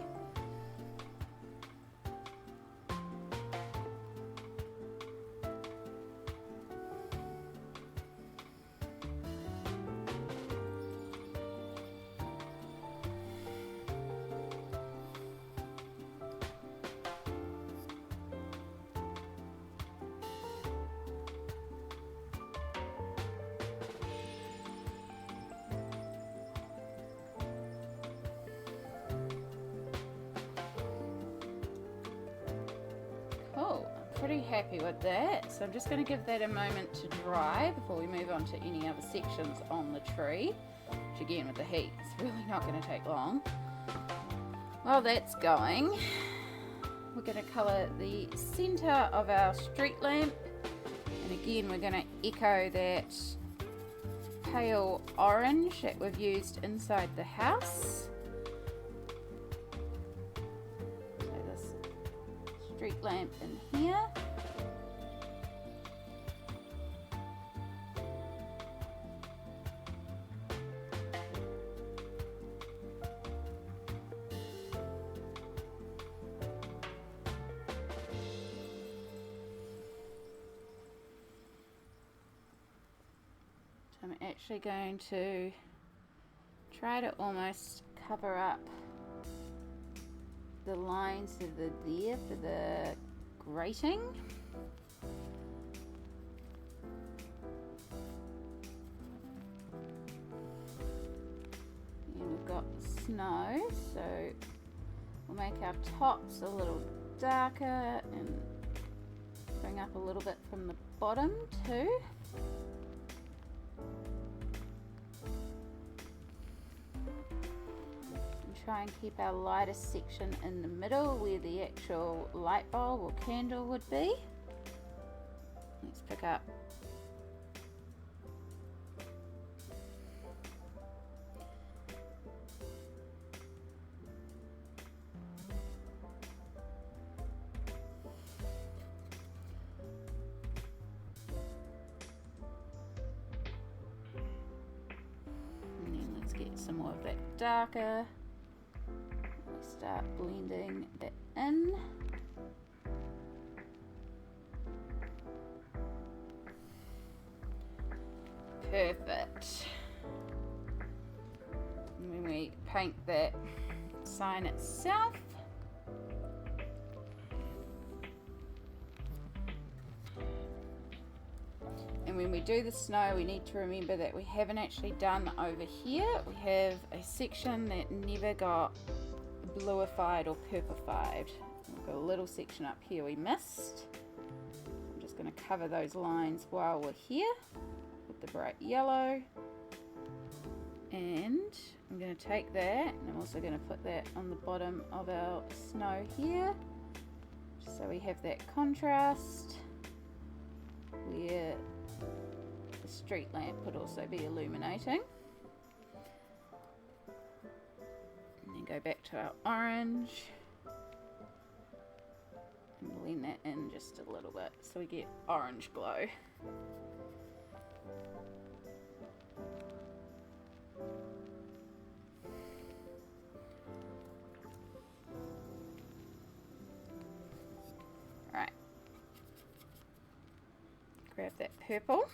Pretty happy with that, so I'm just going to give that a moment to dry before we move on to any other sections on the tree, which again with the heat it's really not going to take long. While that's going, we're going to colour the centre of our street lamp, and again we're going to echo that pale orange that we've used inside the house. Street lamp in here. So I'm actually going to try to almost cover up the lines that are there for the grating. And we've got the snow, so we'll make our tops a little darker and bring up a little bit from the bottom too. Try and keep our lightest section in the middle where the actual light bulb or candle would be. Let's pick up and then let's get some more of that darker. Start blending that in. Perfect. And when we paint that sign itself, and when we do the snow, we need to remember that we haven't actually done over here. We have a section that never got bluified or purplified. We've got a little section up here we missed. I'm just going to cover those lines while we're here with the bright yellow. And I'm going to take that, and I'm also going to put that on the bottom of our snow here, so we have that contrast where the street lamp would also be illuminating. And then go back to our orange and blend that in just a little bit so we get orange glow. Right, grab that purple.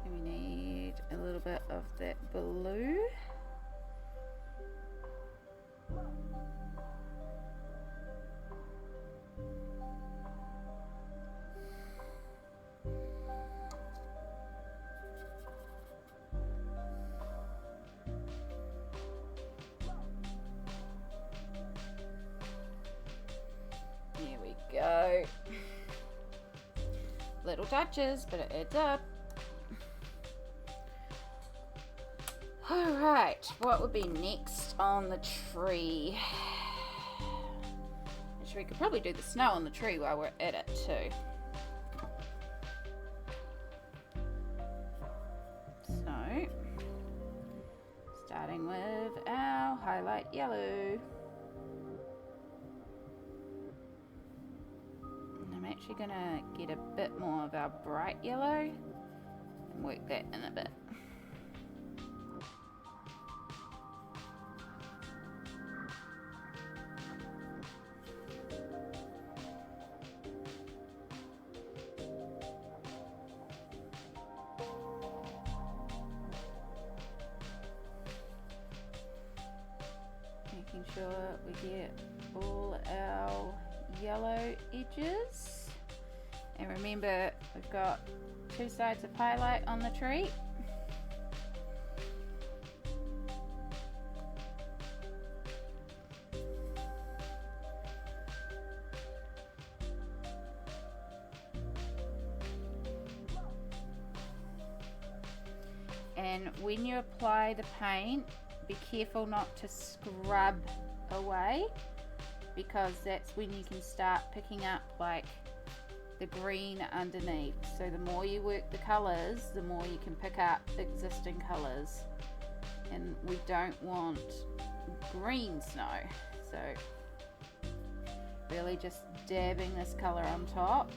And we need a little bit of that blue. There we go. Little touches, but it adds up. Alright, what would be next on the tree? Actually, we could probably do the snow on the tree while we're at it too. So, starting with our highlight yellow. I'm actually going to get a bit more of our bright yellow and work that in a bit. Making sure we get all our yellow edges, and remember we've got two sides of highlight on the tree. And when you apply the paint, be careful not to scrub away, because that's when you can start picking up like the green underneath. So the more you work the colors, the more you can pick up existing colors, and we don't want green snow. So really just dabbing this color on top,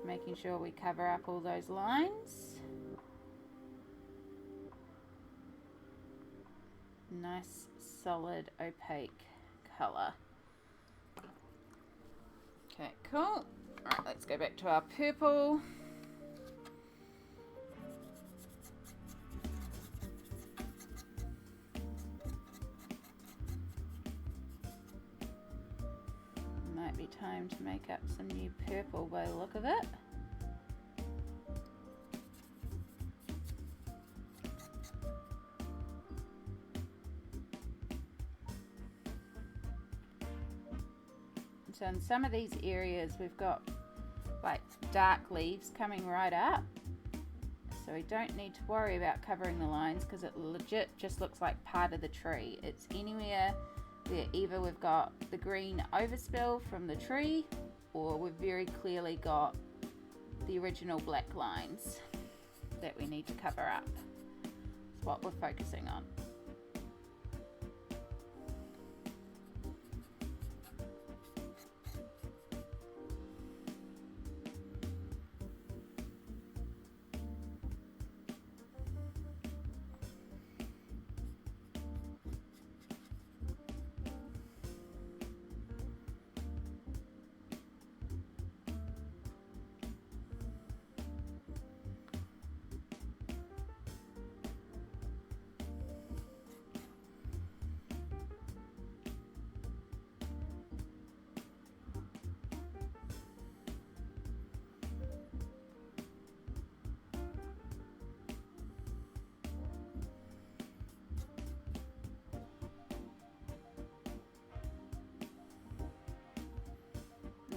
making sure we cover up all those lines. Nice solid opaque color. Okay, cool. Alright, let's go back to our purple. Might be time to make up some new purple by the look of it. So in some of these areas we've got like dark leaves coming right up, so we don't need to worry about covering the lines because it legit just looks like part of the tree. It's anywhere where either we've got the green overspill from the tree or we've very clearly got the original black lines that we need to cover up. That's what we're focusing on.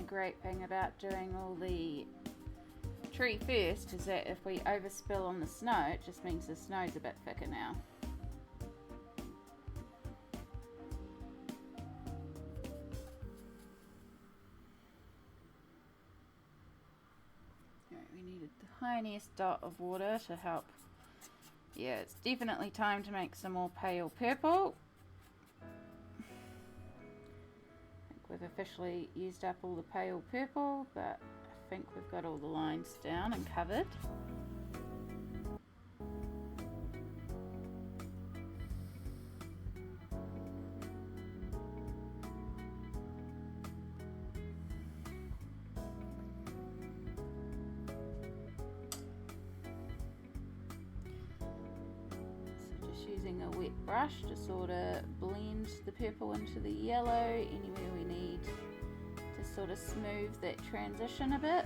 great thing about doing all the tree first is that if we overspill on the snow, it just means the snow's a bit thicker now. We needed the tiniest dot of water to help. Yeah, it's definitely time to make some more pale purple. I think we've officially used up all the pale purple, but I think we've got all the lines down and covered. Using a wet brush to sort of blend the purple into the yellow anywhere we need to sort of smooth that transition a bit.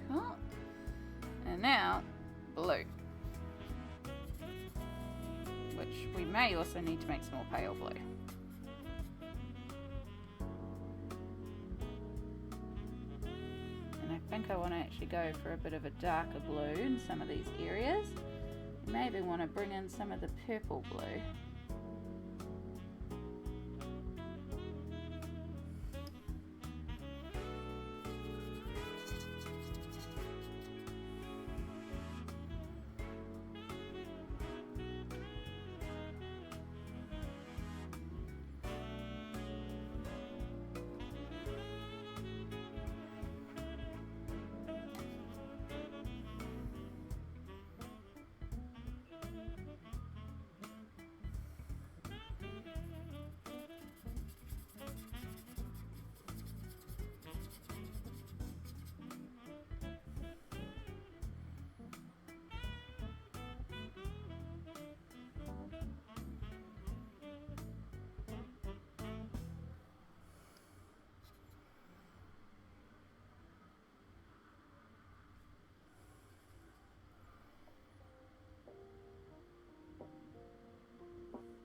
Cool. And now blue, which we may also need to make some more pale blue. And I think I want to actually go for a bit of a darker blue in some of these areas. Maybe want to bring in some of the purple blue.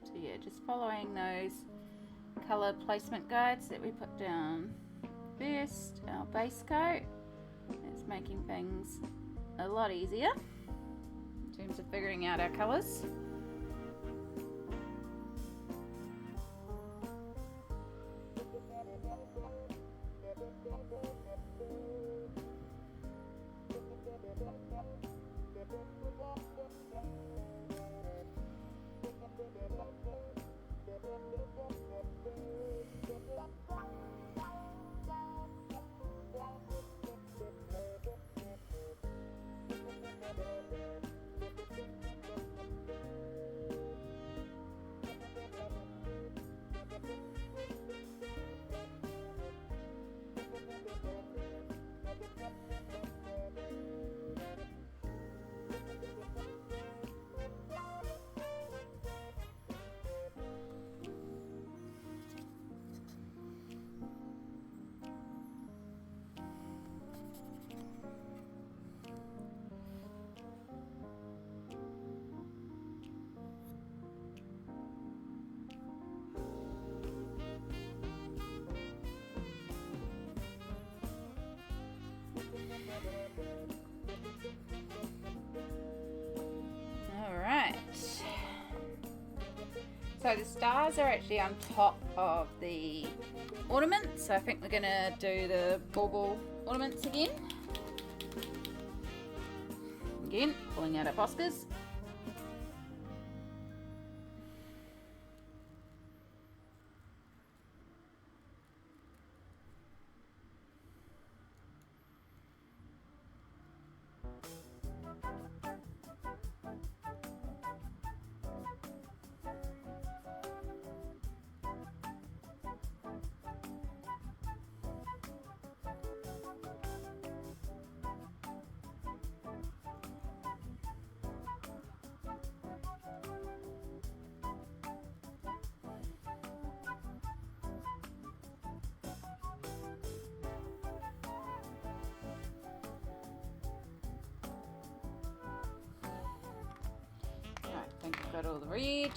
So yeah, just following those colour placement guides that we put down first, our base coat. It's making things a lot easier in terms of figuring out our colours. Alright, so the stars are actually on top of the ornaments, so I think we're going to do the bauble ornaments again. Again, pulling out our Poscas. got all the red.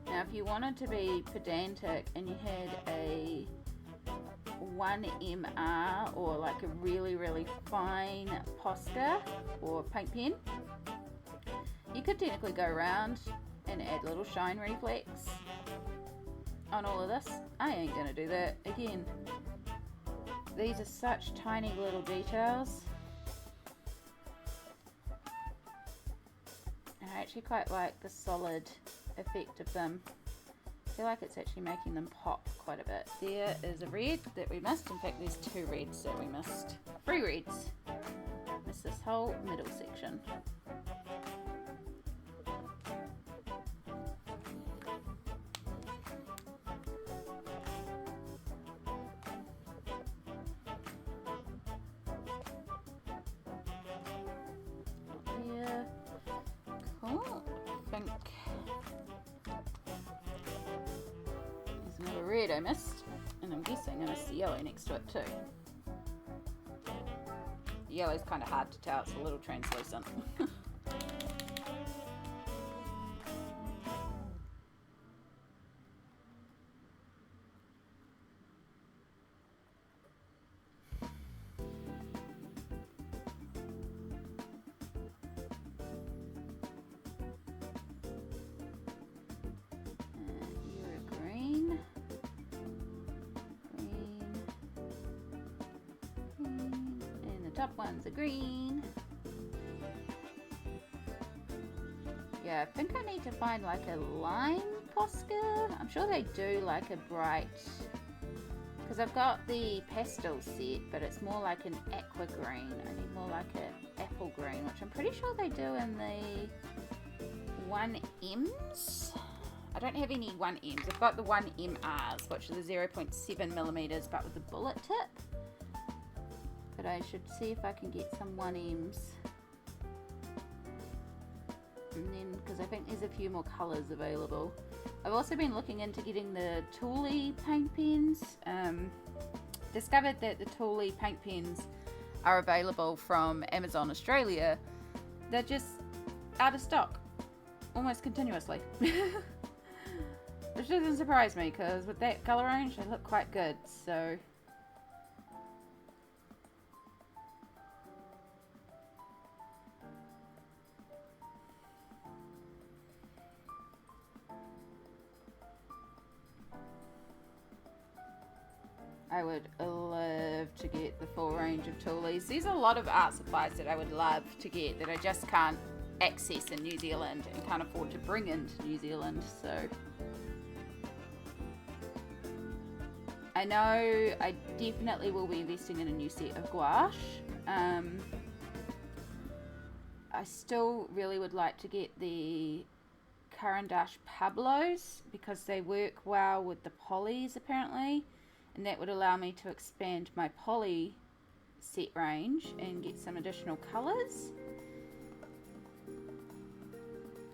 Now if you wanted to be pedantic and you had a 1MR or like a really fine Posca or paint pen, you could technically go around and add little shine reflex on all of this. I ain't gonna do that. Again, these are such tiny little details, and I actually quite like the solid effect of them. I feel like it's actually making them pop quite a bit. There is a red that we missed. In fact, there's 2 reds that we missed. 3 reds. Missed this whole middle section. Yeah. Cool. I think there's another red I missed, and I'm guessing I missed the yellow next to it too. The yellow's kind of hard to tell, it's a little translucent. Top ones are green. Yeah, I think I need to find like a lime Posca. I'm sure they do like a bright, because I've got the pastel set, but it's more like an aqua green. I need more like an apple green, which I'm pretty sure they do in the 1Ms. I don't have any 1Ms. I've got the 1MRs, which are the 0.7 millimeters, but with the bullet tip. But I should see if I can get some 1Ms. And then, because I think there's a few more colours available. I've also been looking into getting the Thule paint pens. Discovered that the Thule paint pens are available from Amazon Australia. They're just out of stock almost continuously. Which doesn't surprise me, because with that colour range they look quite good. So I would love to get the full range of Thules. There's a lot of art supplies that I would love to get that I just can't access in New Zealand and can't afford to bring into New Zealand. So I know I definitely will be investing in a new set of gouache. I still really would like to get the Carandash Pablos because they work well with the polys apparently. And that would allow me to expand my poly set range and get some additional colours.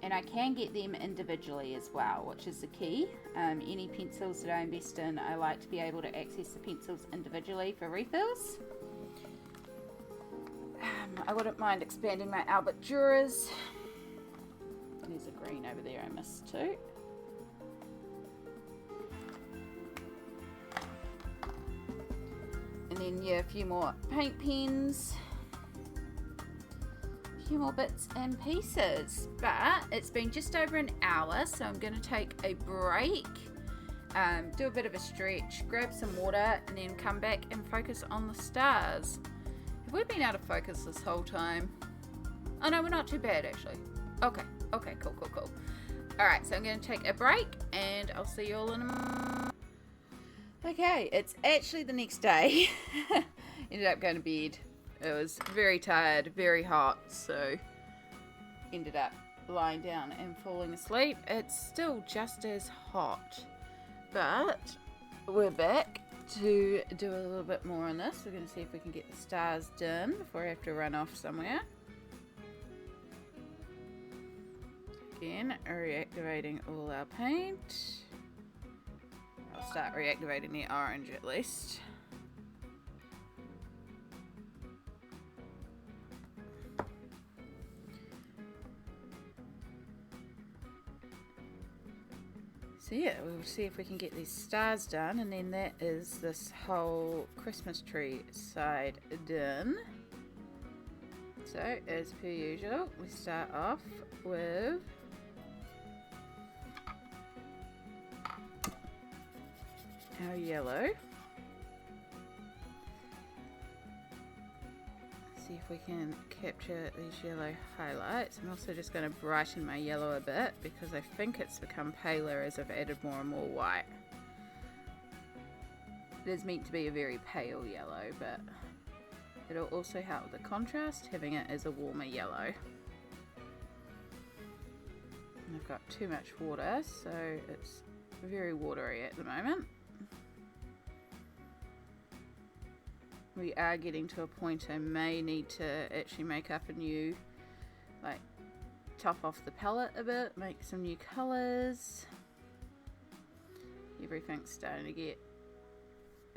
And I can get them individually as well, which is the key. Any pencils that I invest in, I like to be able to access the pencils individually for refills. I wouldn't mind expanding my Albert Duras. There's a green over there I missed too. And then, yeah, a few more paint pens, a few more bits and pieces. But it's been just over an hour, so I'm going to take a break, do a bit of a stretch, grab some water, and then come back and focus on the stars. Have we been out of focus this whole time? Oh no, we're not too bad actually. Okay, cool. Alright, so I'm going to take a break, and I'll see you all in a moment. Okay, it's actually the next day. Ended up going to bed. I was very tired, very hot, so ended up lying down and falling asleep. It's still just as hot, but we're back to do a little bit more on this. We're going to see if we can get the stars done before I have to run off somewhere. Again, reactivating all our paint. I'll start reactivating the orange at least. So yeah, we'll see if we can get these stars done, and then that is this whole Christmas tree side done. So as per usual, we start off with our yellow. See if we can capture these yellow highlights. I'm also just going to brighten my yellow a bit because I think it's become paler as I've added more and more white. It is meant to be a very pale yellow, but it'll also help the contrast having it as a warmer yellow. And I've got too much water, so it's very watery at the moment. We are getting to a point I may need to actually make up a new, like, top off the palette a bit, make some new colours. Everything's starting to get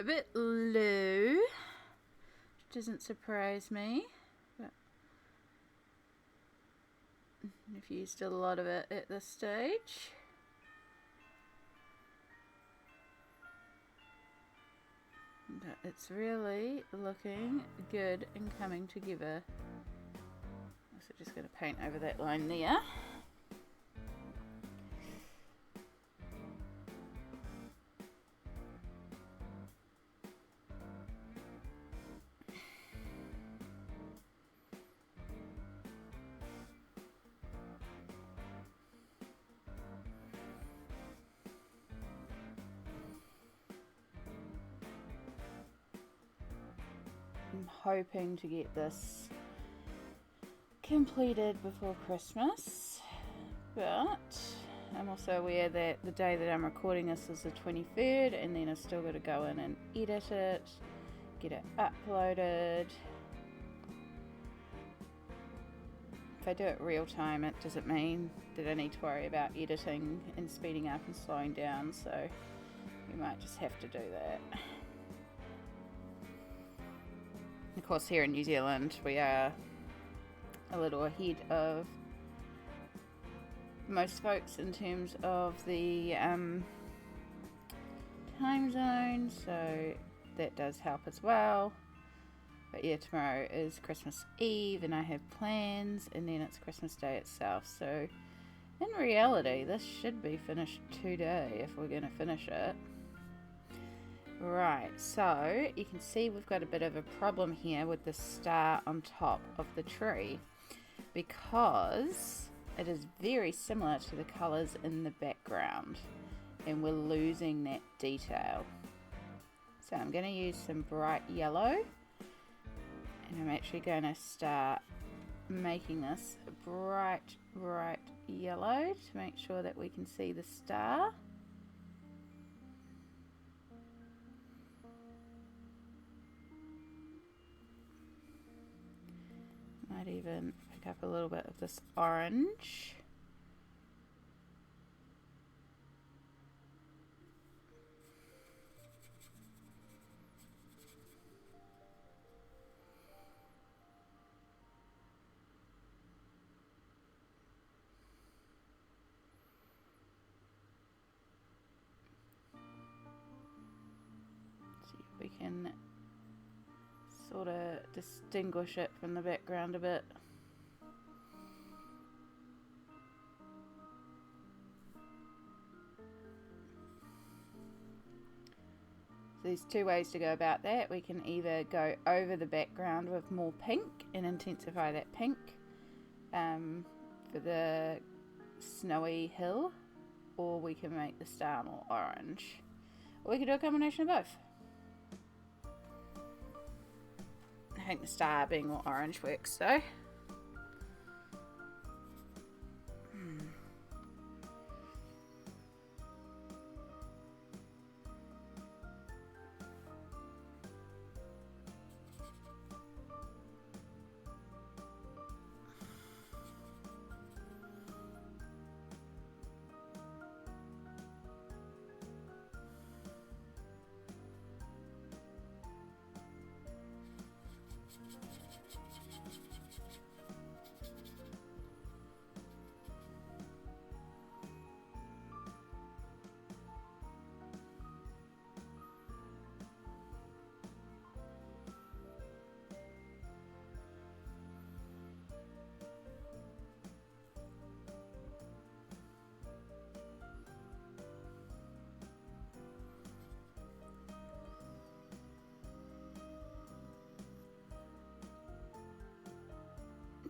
a bit low, which doesn't surprise me, but I've used a lot of it at this stage. But it's really looking good and coming together. So just going to paint over that line there. I'm hoping to get this completed before Christmas, but I'm also aware that the day that I'm recording this is the 23rd, and then I've still got to go in and edit it, get it uploaded. If I do it real time, it doesn't mean that I need to worry about editing and speeding up and slowing down, so we might just have to do that. Of course, here in New Zealand, we are a little ahead of most folks in terms of the time zone, so that does help as well. But yeah, tomorrow is Christmas Eve and I have plans, and then it's Christmas Day itself, so in reality this should be finished today if we're going to finish it. Right, so you can see we've got a bit of a problem here with the star on top of the tree, because it is very similar to the colours in the background and we're losing that detail. So I'm going to use some bright yellow, and I'm actually going to start making this bright yellow to make sure that we can see the star. Might even pick up a little bit of this orange. See if we can sort of distinguish it from the background a bit. So there's two ways to go about that. We can either go over the background with more pink and intensify that pink for the snowy hill, or we can make the star more orange, or we can do a combination of both. I think the star being more orange works though.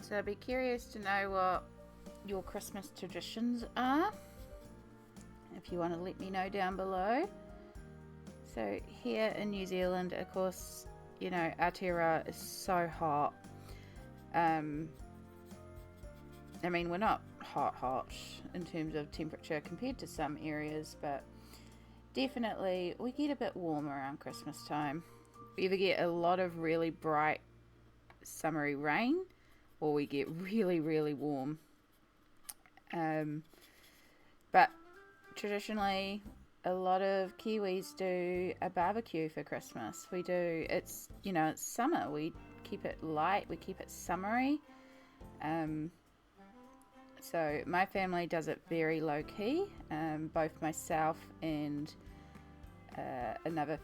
So I'd be curious to know what your Christmas traditions are, if you want to let me know down below. So here in New Zealand, of course, you know, Aotearoa is so hot. I mean, we're not hot in terms of temperature compared to some areas, but definitely we get a bit warm around Christmas time. We either get a lot of really bright summery rain, or we get really, really warm. But traditionally, a lot of Kiwis do a barbecue for Christmas. We do, it's, you know, it's summer. We keep it light, we keep it summery. So my family does it very low key. Both myself and another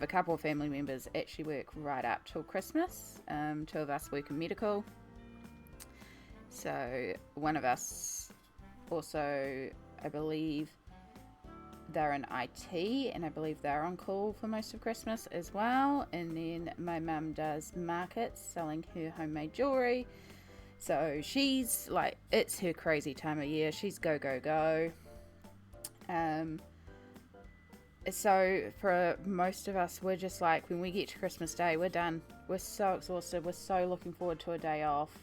couple of family members actually work right up till Christmas. Two of us work in medical. So one of us also, I believe, they're in IT, and I believe they're on call for most of Christmas as well. And then my mum does markets selling her homemade jewellery. So she's like, it's her crazy time of year. She's go, go, go. So for most of us, we're just like, when we get to Christmas Day, we're done. We're so exhausted. We're so looking forward to a day off.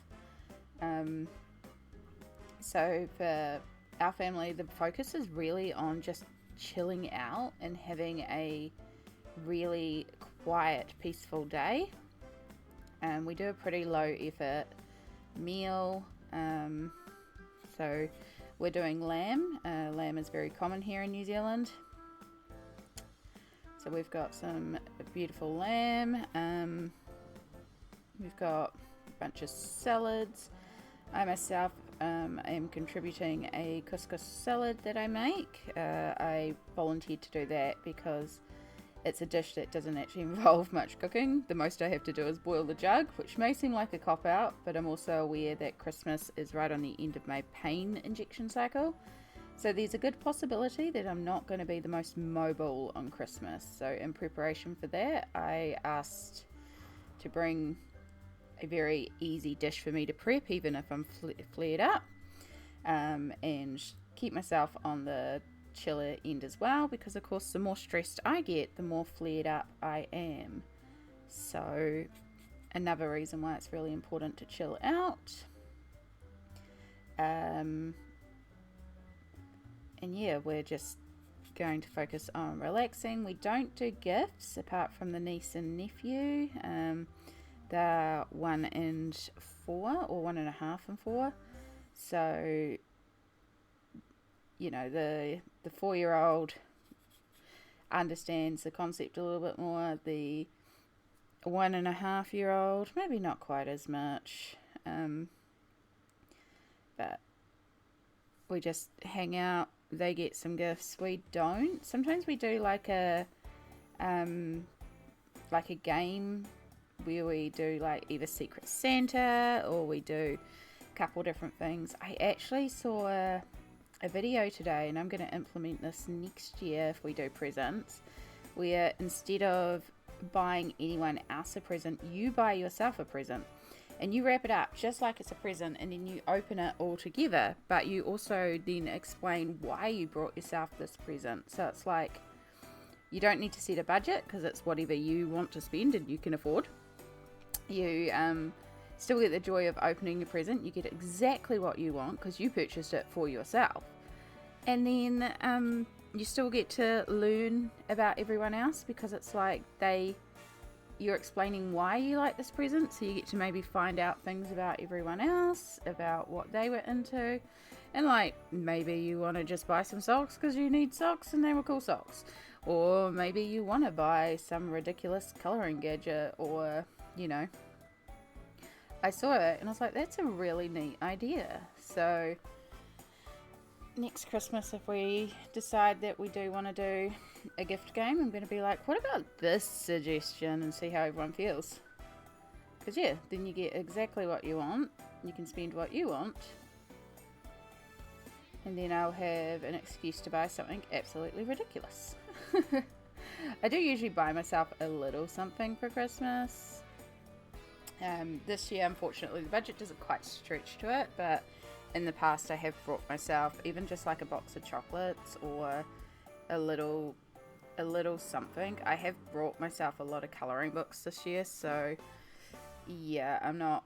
So for our family, the focus is really on just chilling out and having a really quiet, peaceful day. We do a pretty low effort meal. So we're doing lamb. Lamb is very common here in New Zealand. So we've got some beautiful lamb. We've got a bunch of salads. I myself am contributing a couscous salad that I make. I volunteered to do that because it's a dish that doesn't actually involve much cooking. The most I have to do is boil the jug, which may seem like a cop-out, but I'm also aware that Christmas is right on the end of my pain injection cycle. So there's a good possibility that I'm not going to be the most mobile on Christmas. So in preparation for that, I asked to bring a very easy dish for me to prep, even if I'm flared up, and keep myself on the chiller end as well, because of course the more stressed I get, the more flared up I am. So another reason why it's really important to chill out. And yeah, we're just going to focus on relaxing. We don't do gifts apart from the niece and nephew. They're 1 and 4, or 1.5 and 4. So, you know, the 4-year-old understands the concept a little bit more. The 1.5-year-old, maybe not quite as much. But we just hang out. They get some gifts. We don't. Sometimes we do like a game where we do like either Secret Santa, or we do a couple different things. I actually saw a video today, and I'm going to implement this next year if we do presents, where instead of buying anyone else a present, you buy yourself a present. And you wrap it up just like it's a present, and then you open it all together, but you also then explain why you brought yourself this present. So it's like, you don't need to set a budget, because it's whatever you want to spend and you can afford. You still get the joy of opening your present. You get exactly what you want because you purchased it for yourself. And then you still get to learn about everyone else, because it's like you're explaining why you like this present, so you get to maybe find out things about everyone else, about what they were into. And like, maybe you want to just buy some socks because you need socks and they were cool socks, or maybe you want to buy some ridiculous coloring gadget, or you know, I saw it and I was like, that's a really neat idea. So next Christmas, if we decide that we do want to do a gift game, I'm going to be like, what about this suggestion, and see how everyone feels. Because yeah, then you get exactly what you want, you can spend what you want, and then I'll have an excuse to buy something absolutely ridiculous. I do usually buy myself a little something for Christmas. This year, unfortunately, the budget doesn't quite stretch to it, but in the past I have brought myself even just like a box of chocolates or a little something. I have brought myself a lot of colouring books this year, so yeah, I'm not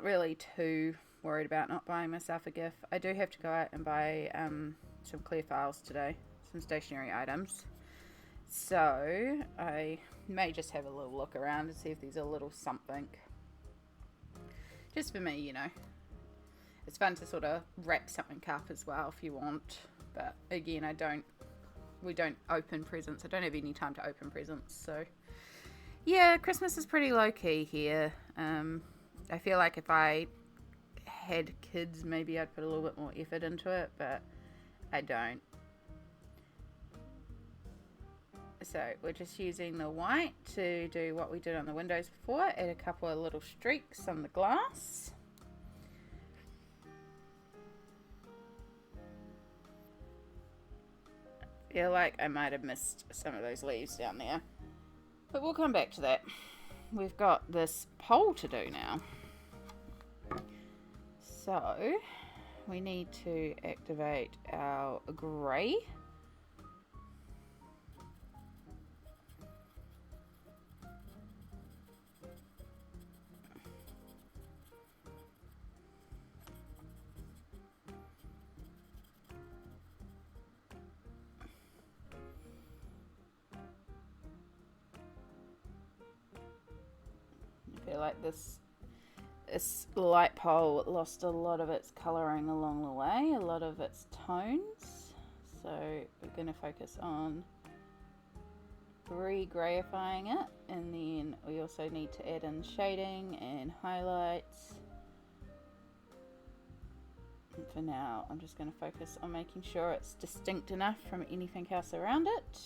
really too worried about not buying myself a gift. I do have to go out and buy some clear files today, some stationery items. So I may just have a little look around and see if there's a little something. Just for me, you know. It's fun to sort of wrap something up as well if you want. But again, we don't open presents. I don't have any time to open presents. So yeah, Christmas is pretty low key here. I feel like if I had kids, maybe I'd put a little bit more effort into it, but I don't. So we're just using the white to do what we did on the windows before, add a couple of little streaks on the glass. I feel like I might have missed some of those leaves down there, but we'll come back to that. We've got this pole to do now. So we need to activate our grey. I feel like this light pole lost a lot of its colouring along the way, a lot of its tones. So we're going to focus on re-greyifying it, and then we also need to add in shading and highlights. And for now, I'm just going to focus on making sure it's distinct enough from anything else around it.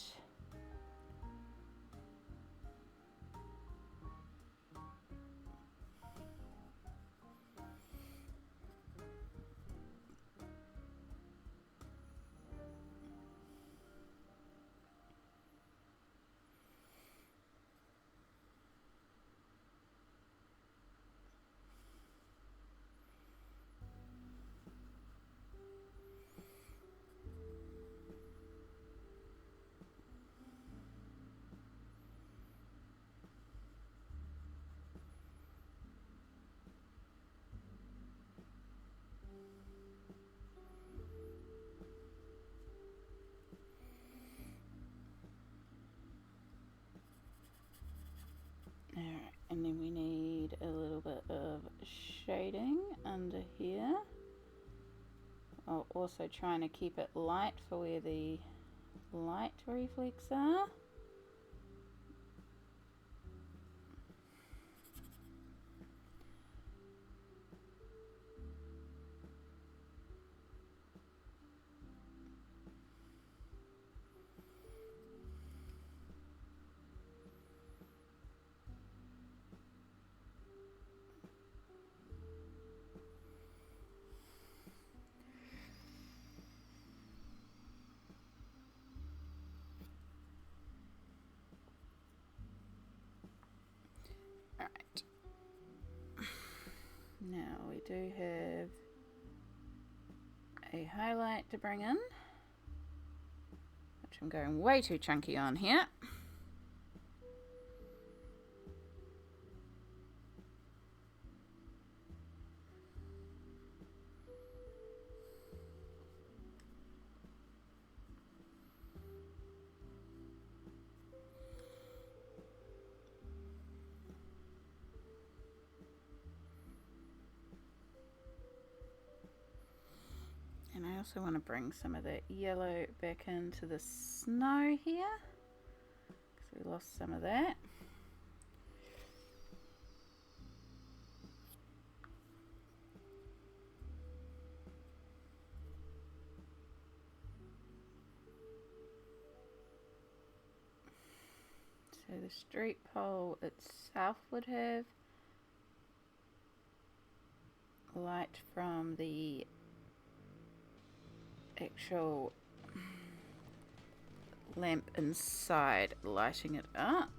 Alright, and then we need a little bit of shading under here. While also trying to keep it light for where the light reflex are. Alright. Now we do have a highlight to bring in, which I'm going way too chunky on here. And I also want to bring some of that yellow back into the snow here, because we lost some of that. So the street pole itself would have light from the actual lamp inside lighting it up.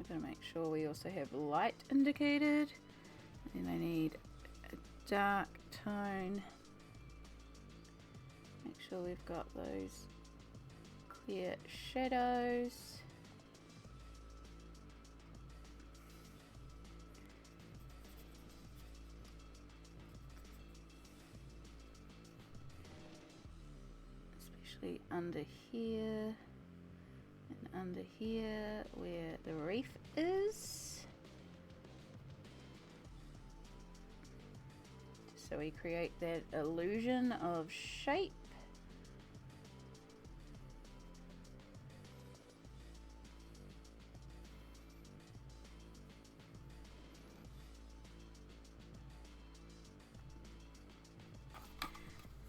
Gotta make sure we also have light indicated, and I need a dark tone. Make sure we've got those clear shadows. Especially under here and under here where the reef is. So we create that illusion of shape.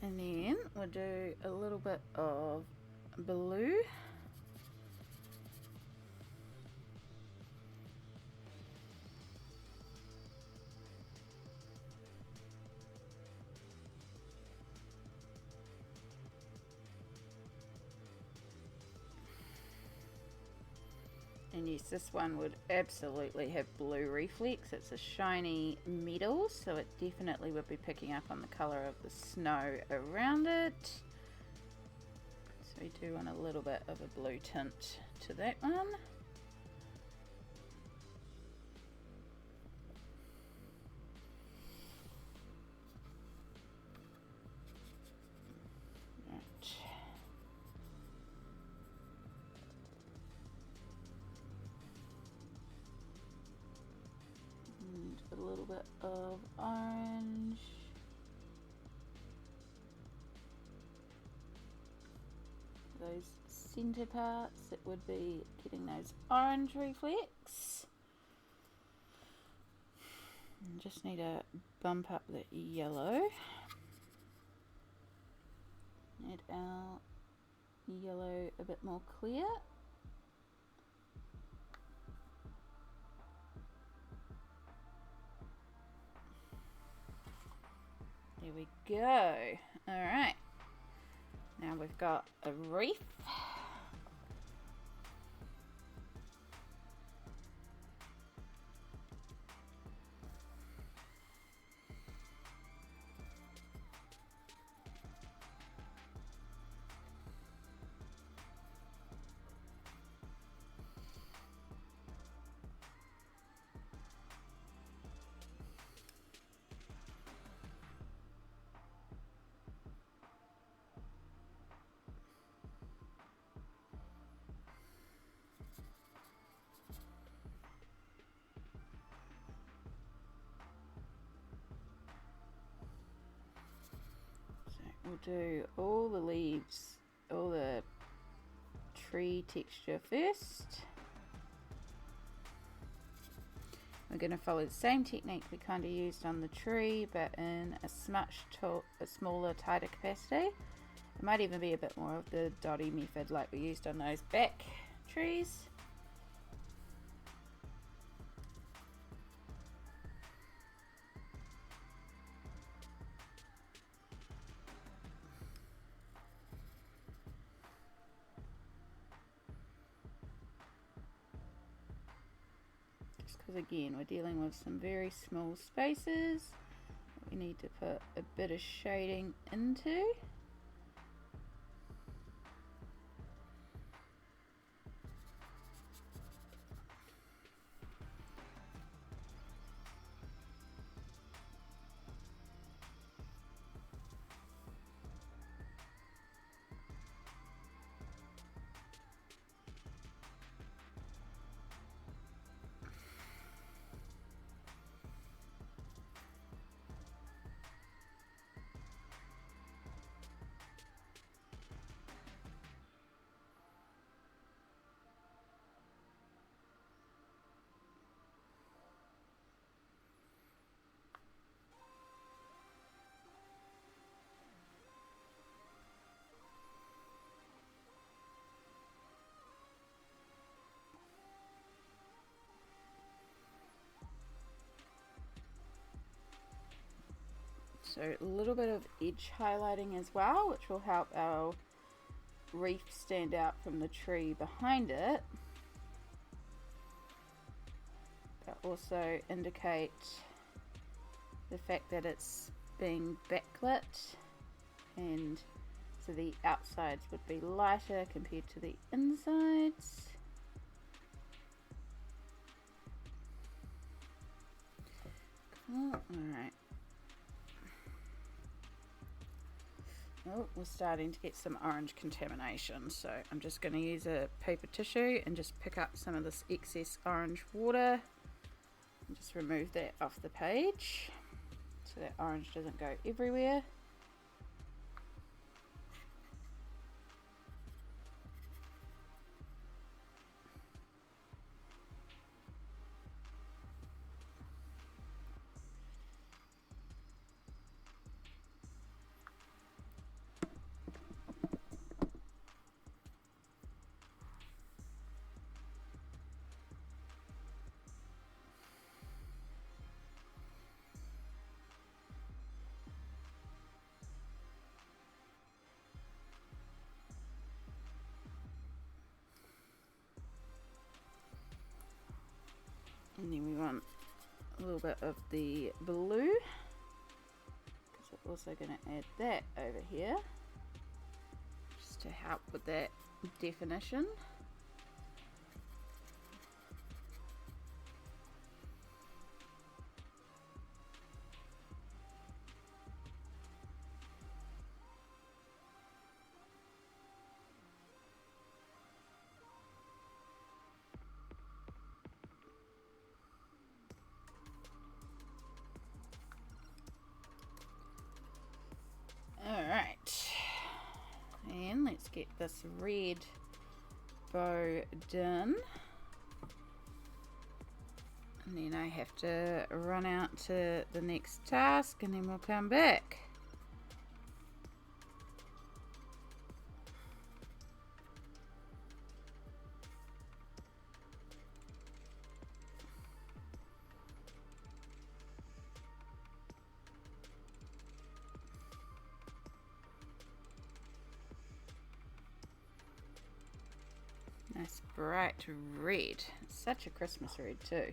And then we'll do a little bit of blue. And yes, this one would absolutely have blue reflex. It's a shiny metal, so it definitely would be picking up on the color of the snow around it. So we do want a little bit of a blue tint to that one. A little bit of orange. Those center parts, it would be getting those orange reflex. And just need to bump up the yellow. Add our yellow a bit more clear. There we go. All right. Now we've got a reef. We'll do all the leaves, all the tree texture first. We're going to follow the same technique we kind of used on the tree, but in a much smaller, tighter capacity. It might even be a bit more of the dotty method like we used on those back trees. Because again, we're dealing with some very small spaces that we need to put a bit of shading into. So a little bit of edge highlighting as well, which will help our reef stand out from the tree behind it. also indicate the fact that it's being backlit, and so the outsides would be lighter compared to the insides. Cool. Alright. Oh, we're starting to get some orange contamination, so I'm just going to use a paper tissue and just pick up some of this excess orange water and just remove that off the page so that orange doesn't go everywhere. And then we want a little bit of the blue, because we're also going to add that over here just to help with that definition. Alright, and let's get this red bow done, and then I have to run out to the next task and then we'll come back. Nice bright red. Such a Christmas red too.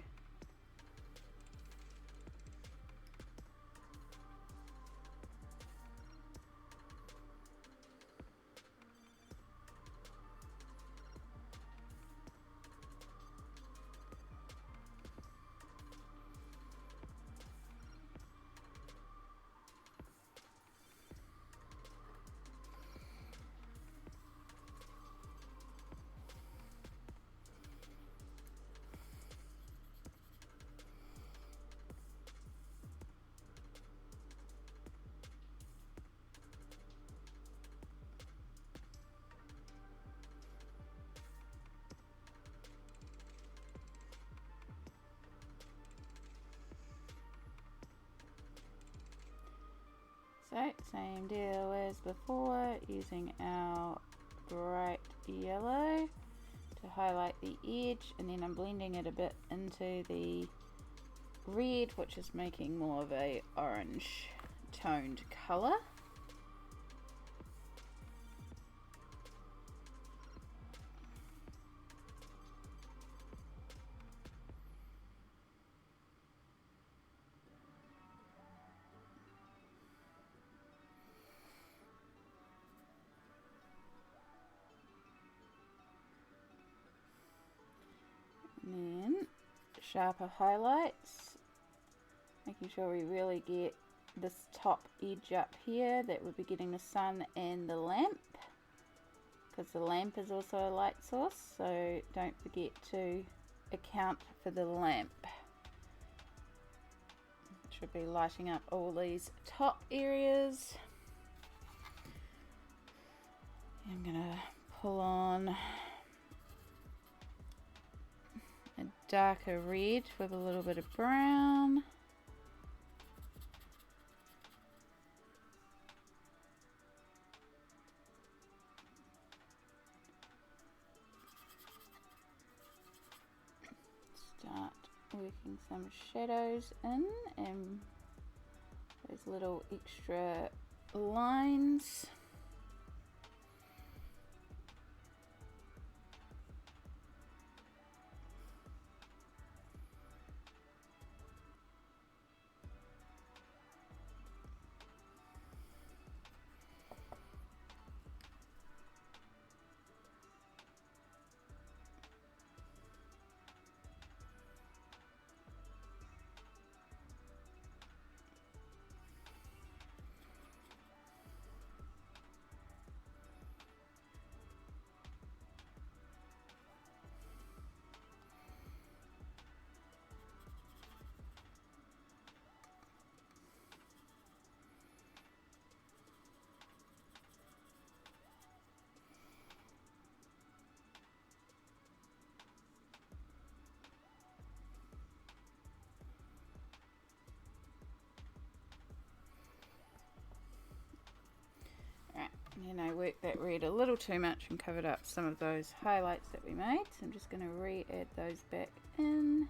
So, same deal as before, using our bright yellow to highlight the edge, and then I'm blending it a bit into the red, which is making more of a orange toned colour. And then sharper highlights, making sure we really get this top edge up here that would be getting the sun and the lamp, because the lamp is also a light source, so don't forget to account for the lamp. Should be lighting up all these top areas. I'm gonna pull on a darker red with a little bit of brown. Start working some shadows in and those little extra lines. And I worked that red a little too much and covered up some of those highlights that we made. So I'm just going to re-add those back in.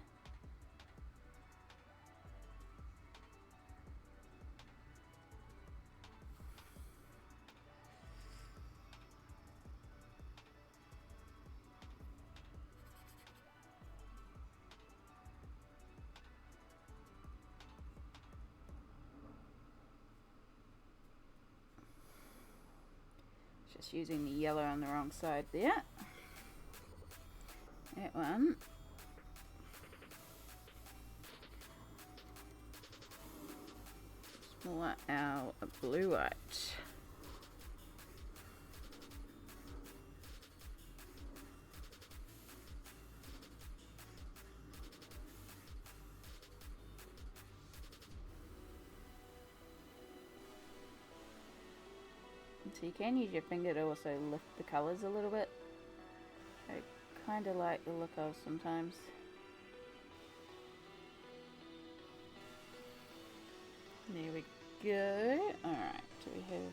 Just using the yellow on the wrong side there. That one. More our blue white. So you can use your finger to also lift the colours a little bit. I kind of like the look of sometimes. There we go. Alright, so we have,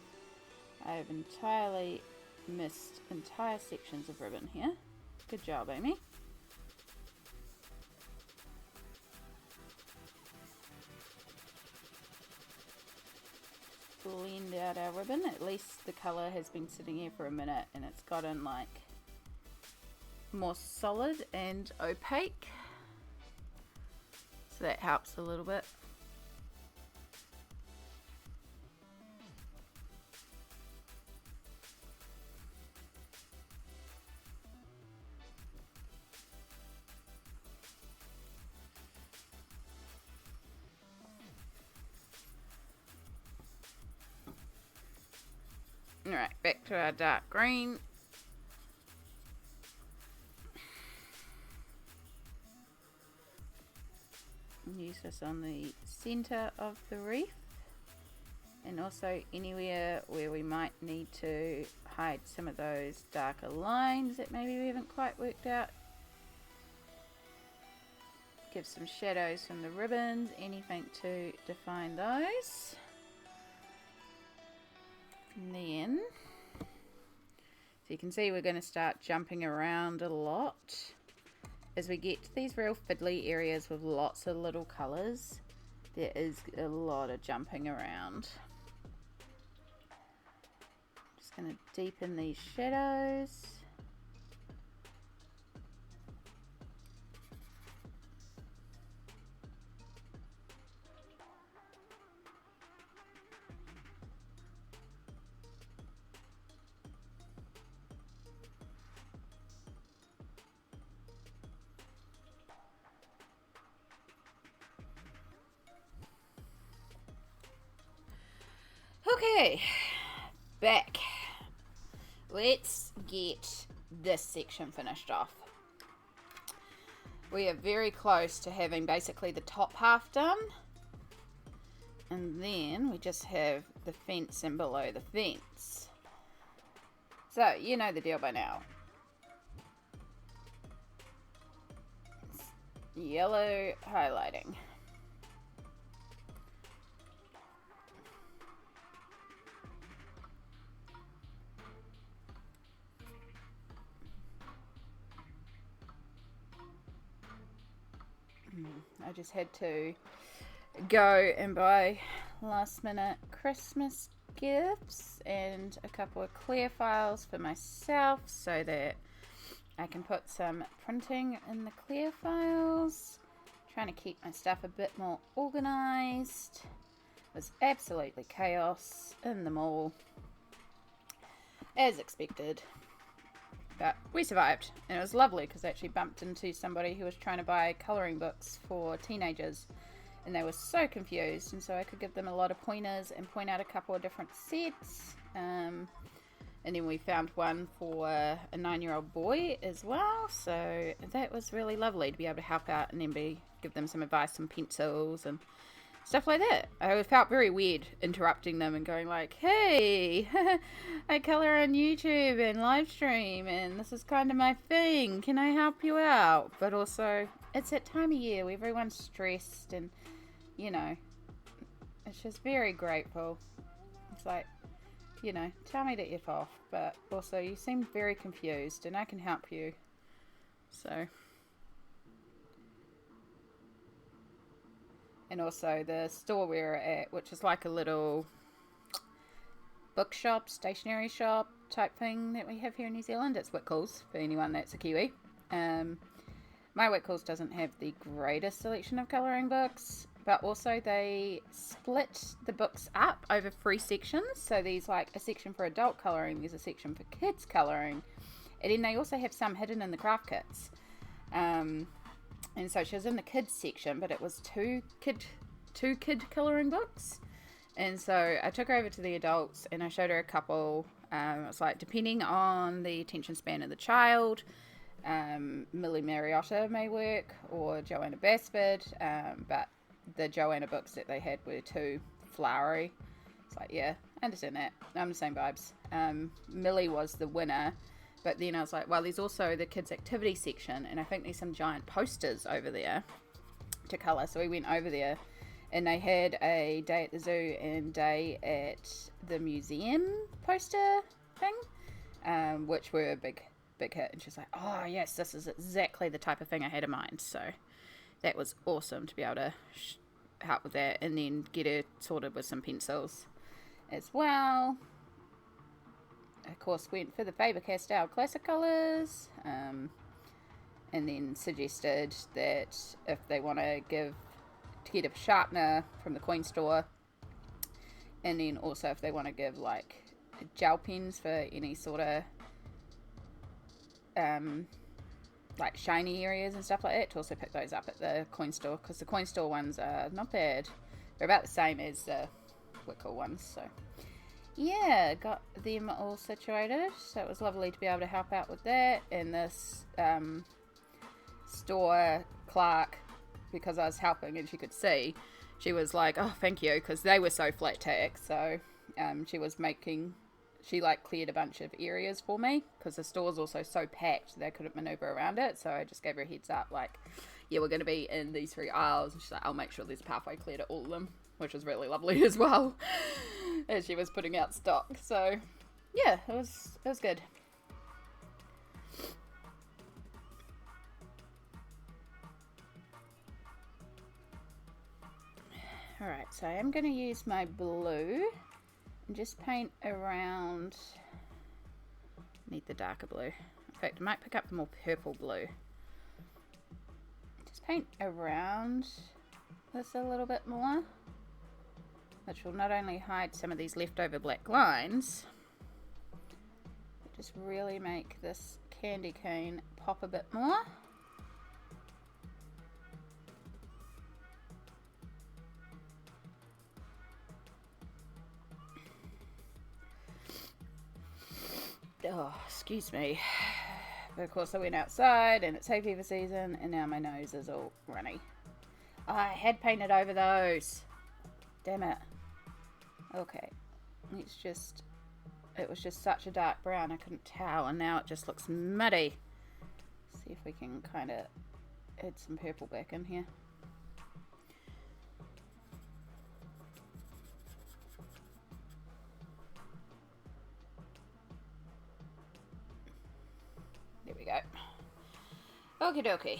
I have entirely missed entire sections of ribbon here. Good job, Amy. Blend out our ribbon. At least the colour has been sitting here for a minute and it's gotten like more solid and opaque, so that helps a little bit. Alright, back to our dark green. Use this on the centre of the wreath, and also anywhere where we might need to hide some of those darker lines that maybe we haven't quite worked out. Give some shadows from the ribbons, anything to define those. And then, so you can see we're going to start jumping around a lot. As we get to these real fiddly areas with lots of little colours, there is a lot of jumping around. Just going to deepen these shadows. Okay, back. Let's get this section finished off. We are very close to having basically the top half done. And then we just have the fence and below the fence. So, you know the deal by now. Yellow highlighting. I just had to go and buy last minute Christmas gifts and a couple of clear files for myself so that I can put some printing in the clear files. Trying to keep my stuff a bit more organized. It was absolutely chaos in the mall, as expected. But we survived, and it was lovely because I actually bumped into somebody who was trying to buy colouring books for teenagers, and they were so confused, and so I could give them a lot of pointers and point out a couple of different sets. And then we found one for a 9-year-old boy as well, so that was really lovely to be able to help out and then give them some advice on pencils and stuff like that. I felt very weird interrupting them and going like, hey, I colour on YouTube and live stream and this is kind of my thing. Can I help you out? But also, it's that time of year where everyone's stressed and, you know, it's just very grateful. It's like, you know, tell me to F off, but also you seem very confused and I can help you. So, and also the store we were at, which is like a little bookshop, stationery shop type thing that we have here in New Zealand. It's Whitcoulls, for anyone that's a Kiwi. My Whitcoulls doesn't have the greatest selection of colouring books, but also they split the books up over 3 sections. So there's like a section for adult colouring, there's a section for kids colouring, and then they also have some hidden in the craft kits. And so she was in the kids section, but it was two kid colouring books. And so I took her over to the adults and I showed her a couple. It was like, depending on the attention span of the child, Millie Mariotta may work, or Joanna Basford, but the Joanna books that they had were too flowery. It's like, yeah, I understand that. I'm the same vibes. Millie was the winner, but then I was like, well, there's also the kids activity section, and I think there's some giant posters over there to colour. So we went over there, and they had a day at the zoo and day at the museum poster thing, which were a big hit. And she's like, oh yes, this is exactly the type of thing I had in mind. So that was awesome to be able to help with that, and then get her sorted with some pencils as well. Of course, went for the Faber-Castell classic colours, and then suggested that if they want to get a sharpener from the coin store, and then also if they want to give like gel pens for any sort of like shiny areas and stuff like that, to also pick those up at the coin store, because the coin store ones are not bad. They're about the same as the Whitcoul ones. So yeah, got them all situated, so it was lovely to be able to help out with that. And this store clerk, because I was helping and she could see, she was like, oh thank you, because they were so flat tack. So she like cleared a bunch of areas for me, because the store's also so packed they couldn't maneuver around it. So I just gave her a heads up, like, yeah, we're going to be in these 3 aisles, and she's like, I'll make sure there's a pathway clear to all of them, which was really lovely as well, as she was putting out stock. So yeah, it was good. Alright, so I am going to use my blue and just paint around. Need the darker blue. In fact, I might pick up the more purple blue. Just paint around this a little bit more, which will not only hide some of these leftover black lines, but just really make this candy cane pop a bit more. Oh, excuse me. But of course I went outside and it's hay fever season, and now my nose is all runny. Oh, I had painted over those. Damn it. Okay. It was just such a dark brown I couldn't tell, and now it just looks muddy. See if we can kind of add some purple back in here. There we go. Okie dokie.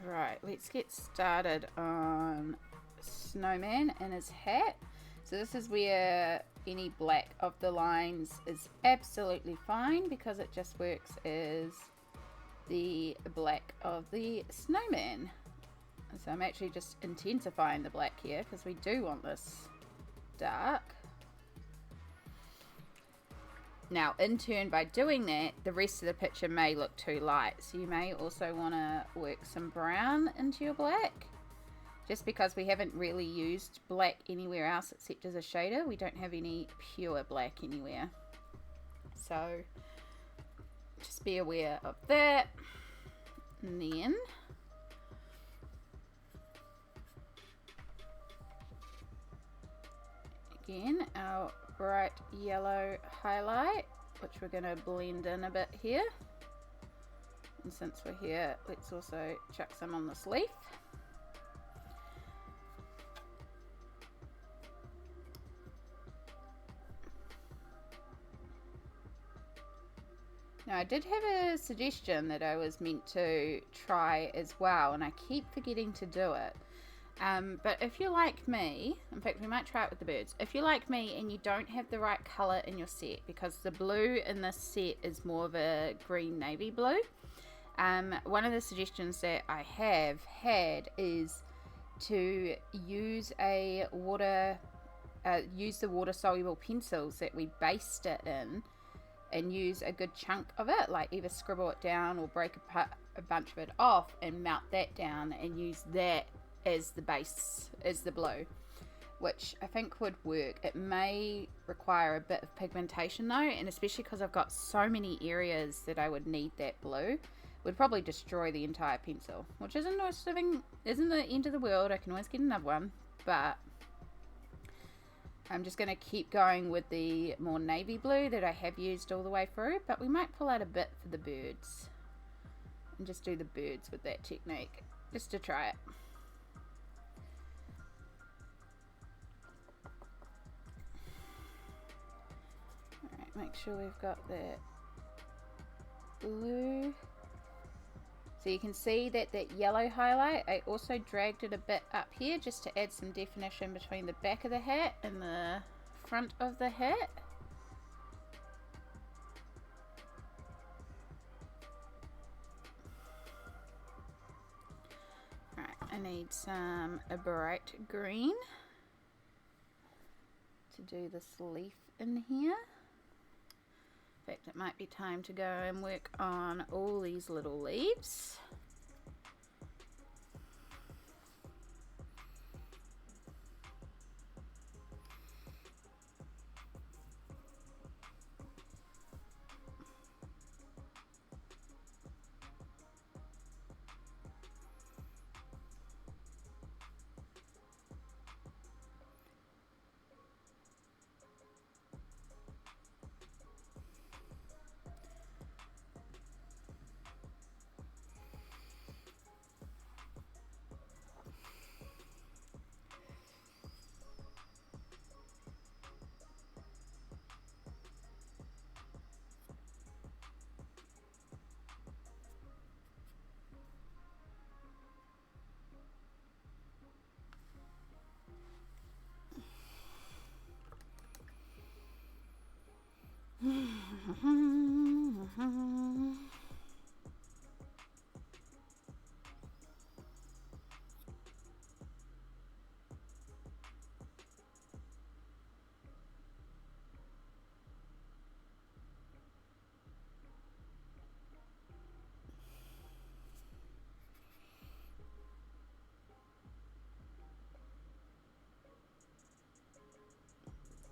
Right, let's get started on Snowman and his hat. So this is where any black of the lines is absolutely fine, because it just works as the black of the snowman. So I'm actually just intensifying the black here, because we do want this dark. Now, in turn, by doing that, the rest of the picture may look too light. So you may also want to work some brown into your black. Just because we haven't really used black anywhere else except as a shader. We don't have any pure black anywhere. So just be aware of that. And then again, our bright yellow highlight, which we're going to blend in a bit here. And since we're here, let's also chuck some on this leaf. Now, I did have a suggestion that I was meant to try as well, and I keep forgetting to do it. But if you're like me, in fact, we might try it with the birds. If you're like me and you don't have the right color in your set, because the blue in this set is more of a green navy blue, one of the suggestions that I have had is to use the water soluble pencils that we based it in, and use a good chunk of it, like either scribble it down or break a bunch of it off and melt that down and use that as the base, as the blue, which I think would work. It may require a bit of pigmentation though, and especially because I've got so many areas that I would need that blue, would probably destroy the entire pencil, which isn't the end of the world. I can always get another one, but I'm just going to keep going with the more navy blue that I have used all the way through, but we might pull out a bit for the birds and just do the birds with that technique, just to try it. Alright, make sure we've got that blue. So you can see that yellow highlight, I also dragged it a bit up here just to add some definition between the back of the hat and the front of the hat. Right, I need a bright green to do this leaf in here. In fact, it might be time to go and work on all these little leaves.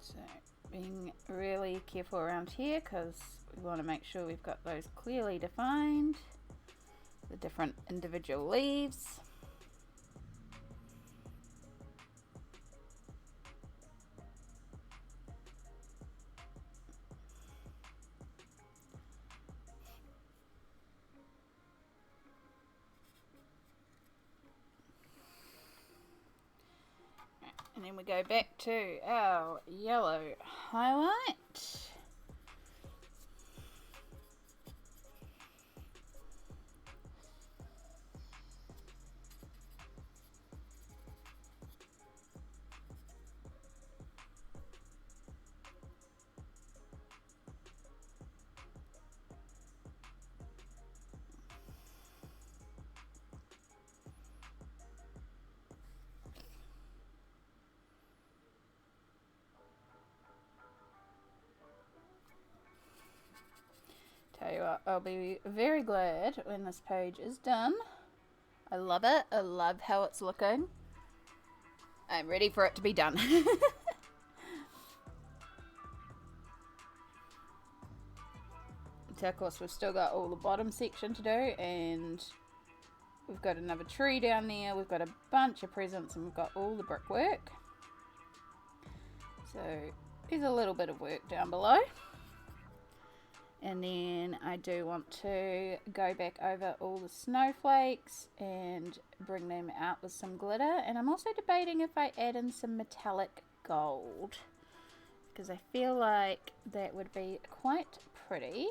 So being really careful around here because we want to make sure we've got those clearly defined, the different individual leaves. And then we go back to our yellow highlight. Tell you what, I'll be very glad when this page is done. I love it. I love how it's looking. I'm ready for it to be done. So of course we've still got all the bottom section to do, and we've got another tree down there, we've got a bunch of presents, and we've got all the brickwork. So there's a little bit of work down below. And then I do want to go back over all the snowflakes and bring them out with some glitter. And I'm also debating if I add in some metallic gold, because I feel like that would be quite pretty.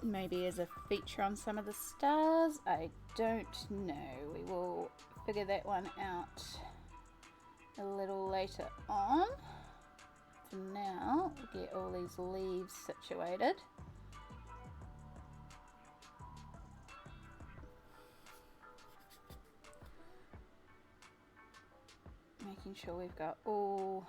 Maybe as a feature on some of the stars, I don't know. We will figure that one out a little later on. For now, we'll get all these leaves situated. Making sure we've got all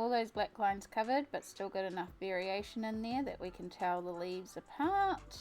those black lines covered, but still got enough variation in there that we can tell the leaves apart.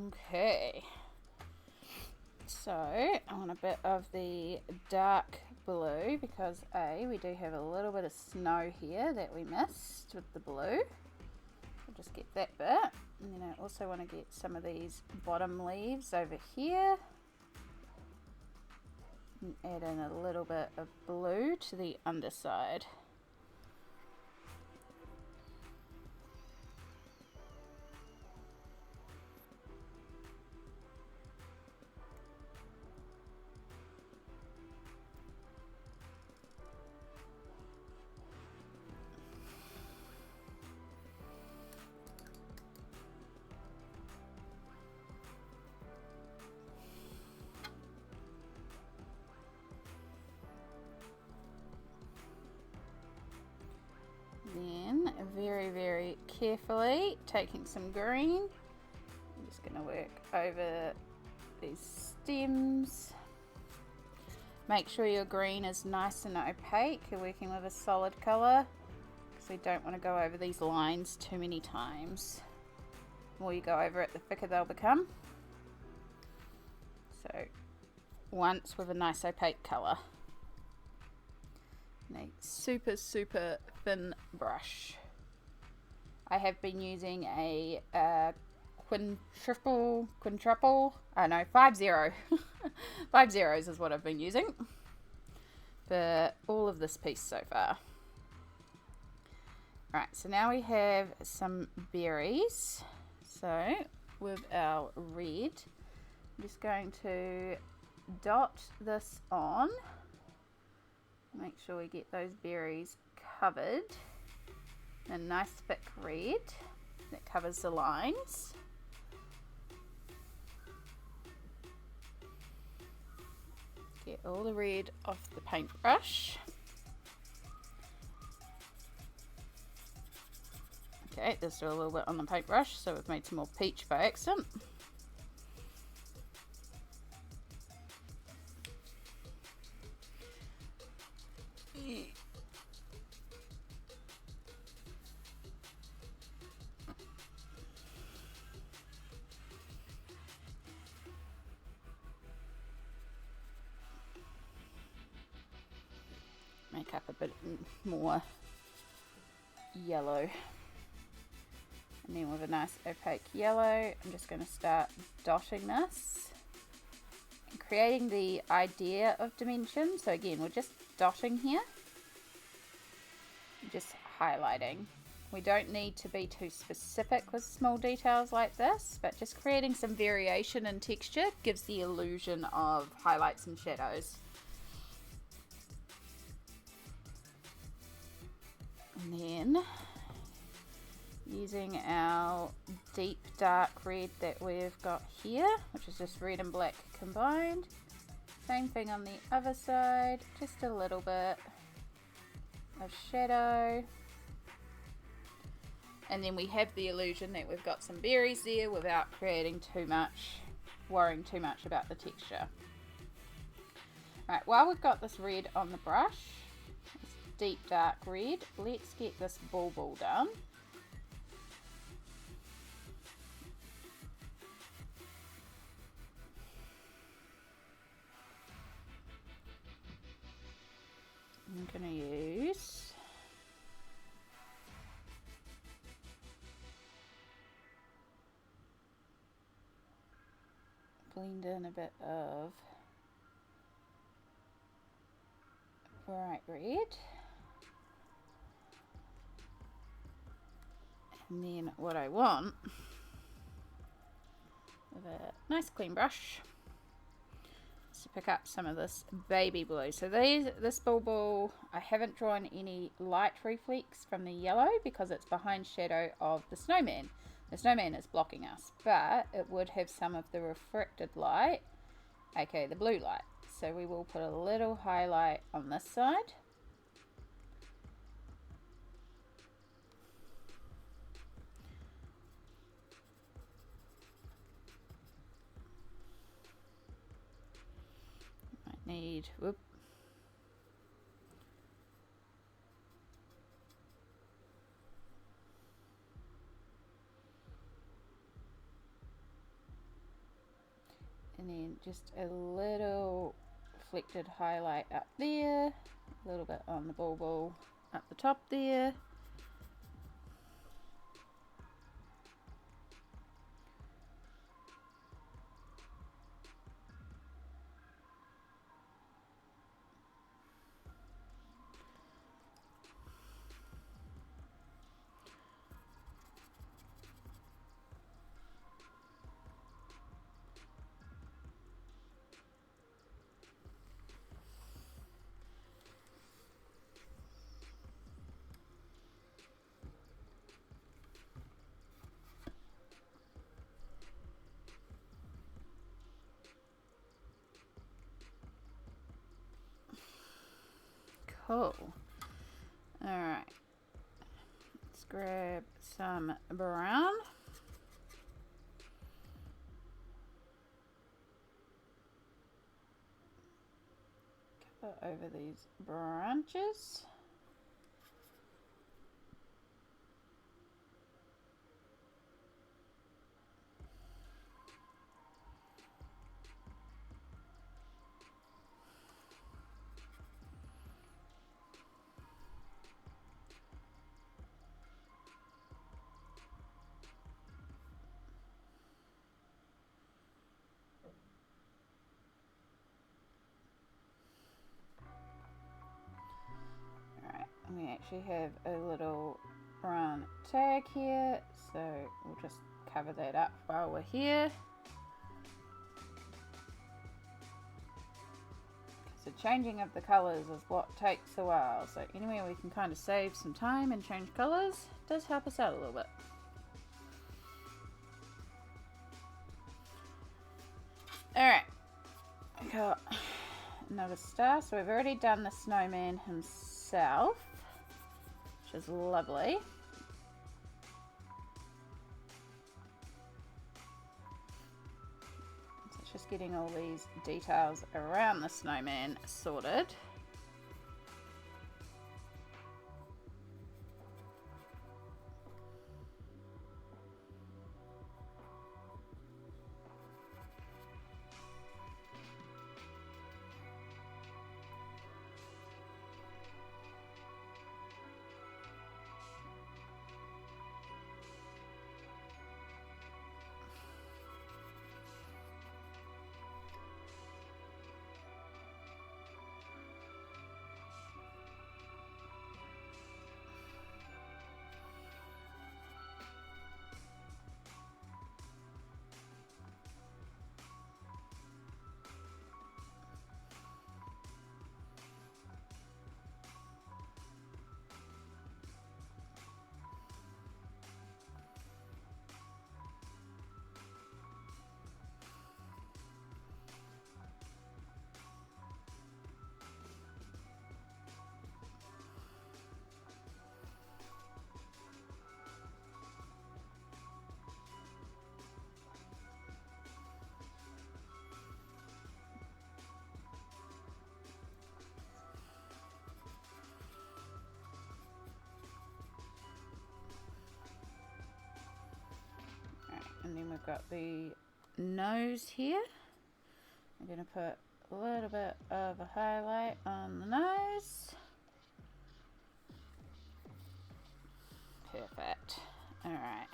Okay, so I want a bit of the dark blue because we do have a little bit of snow here that we missed with the blue. I'll just get that bit, and then I also want to get some of these bottom leaves over here and add in a little bit of blue to the underside. Then very, very carefully taking some green, I'm just going to work over these stems. Make sure your green is nice and opaque. You're working with a solid colour because we don't want to go over these lines too many times. The more you go over it, the thicker they'll become. So once with a nice opaque colour. A super, super thin brush. I have been using a quintuple, I know, 5-0. 5 zeros is what I've been using for all of this piece so far. Alright, so now we have some berries. So with our red, I'm just going to dot this on. Make sure we get those berries covered in a nice thick red that covers the lines. Get all the red off the paintbrush. Okay, there's still a little bit on the paintbrush, so we've made some more peach by accident. Make up a bit more yellow. And then with a nice opaque yellow, I'm just going to start dotting this and creating the idea of dimension. So again, we're just dotting here, just highlighting. We don't need to be too specific with small details like this, but just creating some variation in texture gives the illusion of highlights and shadows. And then using our deep dark red that we've got here, which is just red and black combined. Same thing on the other side, just a little bit of shadow. And then we have the illusion that we've got some berries there without creating too much, worrying too much about the texture. Right, while we've got this red on the brush, this deep dark red, let's get this bulbul done. I'm going to use blend in a bit of bright red, and then what I want with a nice clean brush to pick up some of this baby blue. So this bulbul, I haven't drawn any light reflex from the yellow because it's behind shadow of the snowman. The snowman is blocking us, but it would have some of the refracted light, aka the blue light. So we will put a little highlight on this side. Need, whoop. And then just a little reflected highlight up there, a little bit on the bulbul up the top there. Cool. Alright, let's grab some brown. Cover over these branches. We actually have a little brown tag here, so we'll just cover that up while we're here. So changing of the colours is what takes a while, so anywhere we can kind of save some time and change colours does help us out a little bit. Alright, we got another star, so we've already done the snowman himself, which is lovely. So it's just getting all these details around the snowman sorted. then we've got the nose here. I'm going to put a little bit of a highlight on the nose. Perfect. Alright.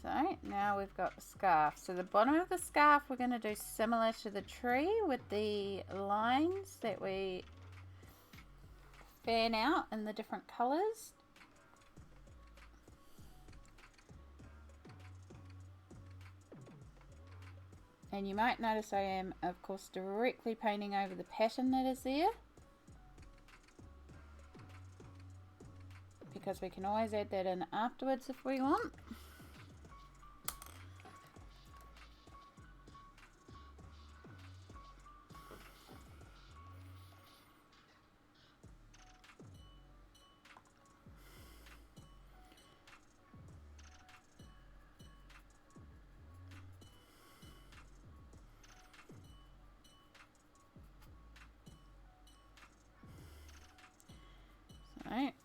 So now we've got the scarf. So the bottom of the scarf we're going to do similar to the tree with the lines that we fan out in the different colours. And you might notice I am, of course, directly painting over the pattern that is there, because we can always add that in afterwards if we want.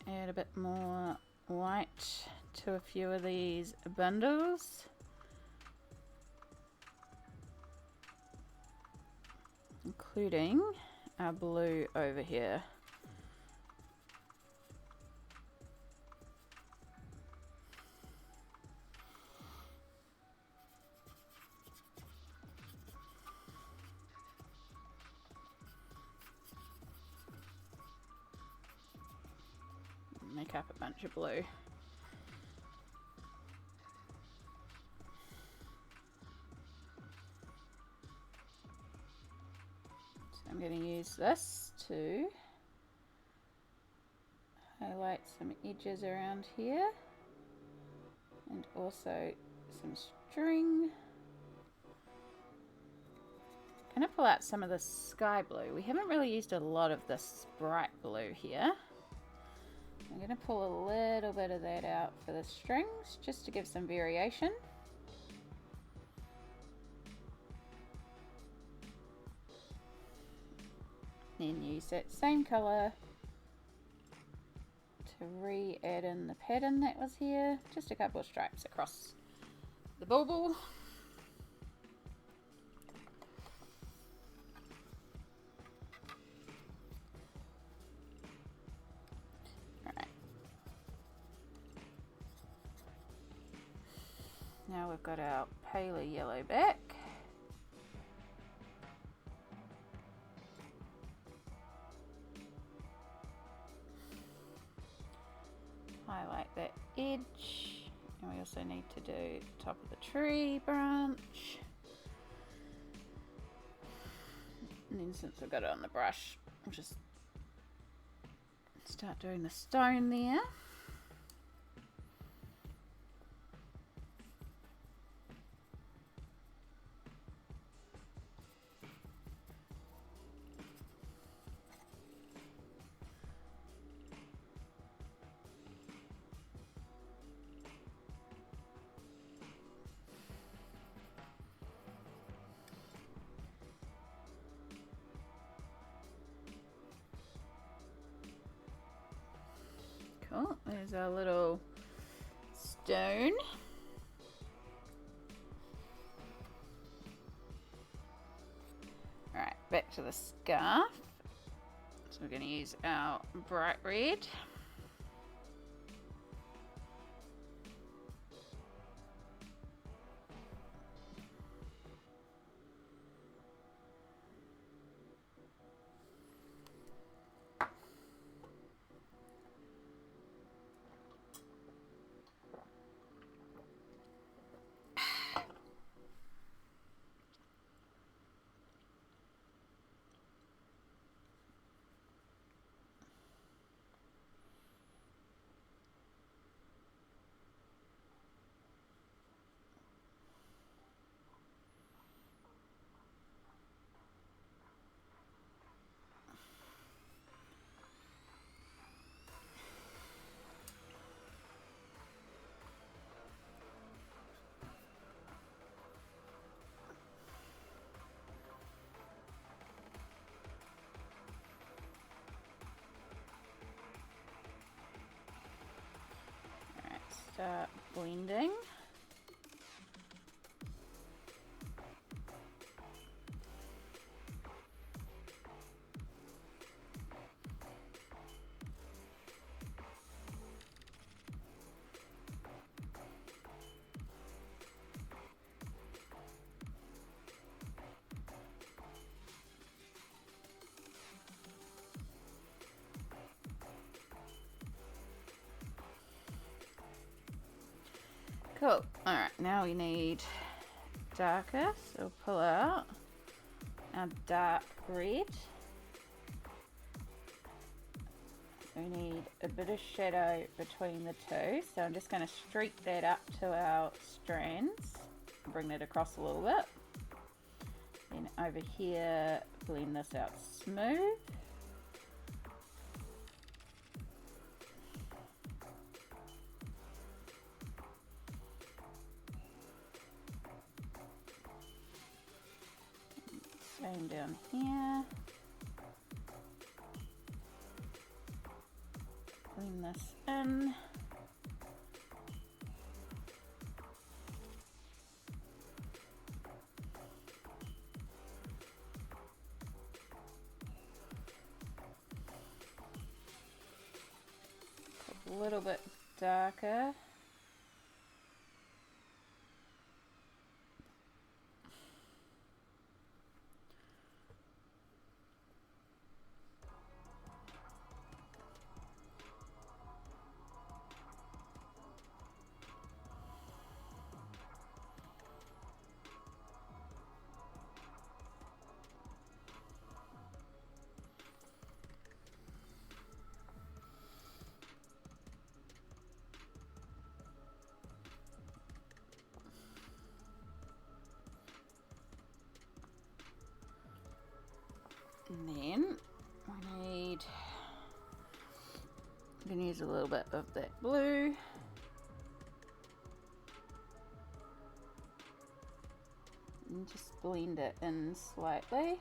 Add a bit more white to a few of these bundles. Including our blue over here. Make up a bunch of blue. So I'm going to use this to highlight some edges around here and also some string. I'm going to pull out some of the sky blue. We haven't really used a lot of this bright blue here. I'm going to pull a little bit of that out for the strings just to give some variation. Then use that same colour to re-add in the pattern that was here. Just a couple of stripes across the bauble. Now we've got our paler yellow back. Highlight that edge. And we also need to do the top of the tree branch. And then since we've got it on the brush, we'll just start doing the stone there. Cool, there's our little stone. Alright, back to the scarf. So we're going to use our bright red. start blending. Cool. Alright, now we need darker, so we'll pull out our dark red. So we need a bit of shadow between the two, so I'm just going to streak that up to our strands, bring that across a little bit. Then over here, blend this out smooth. Same down here. Blend this in. A little bit darker. And then we can use a little bit of that blue. And just blend it in slightly.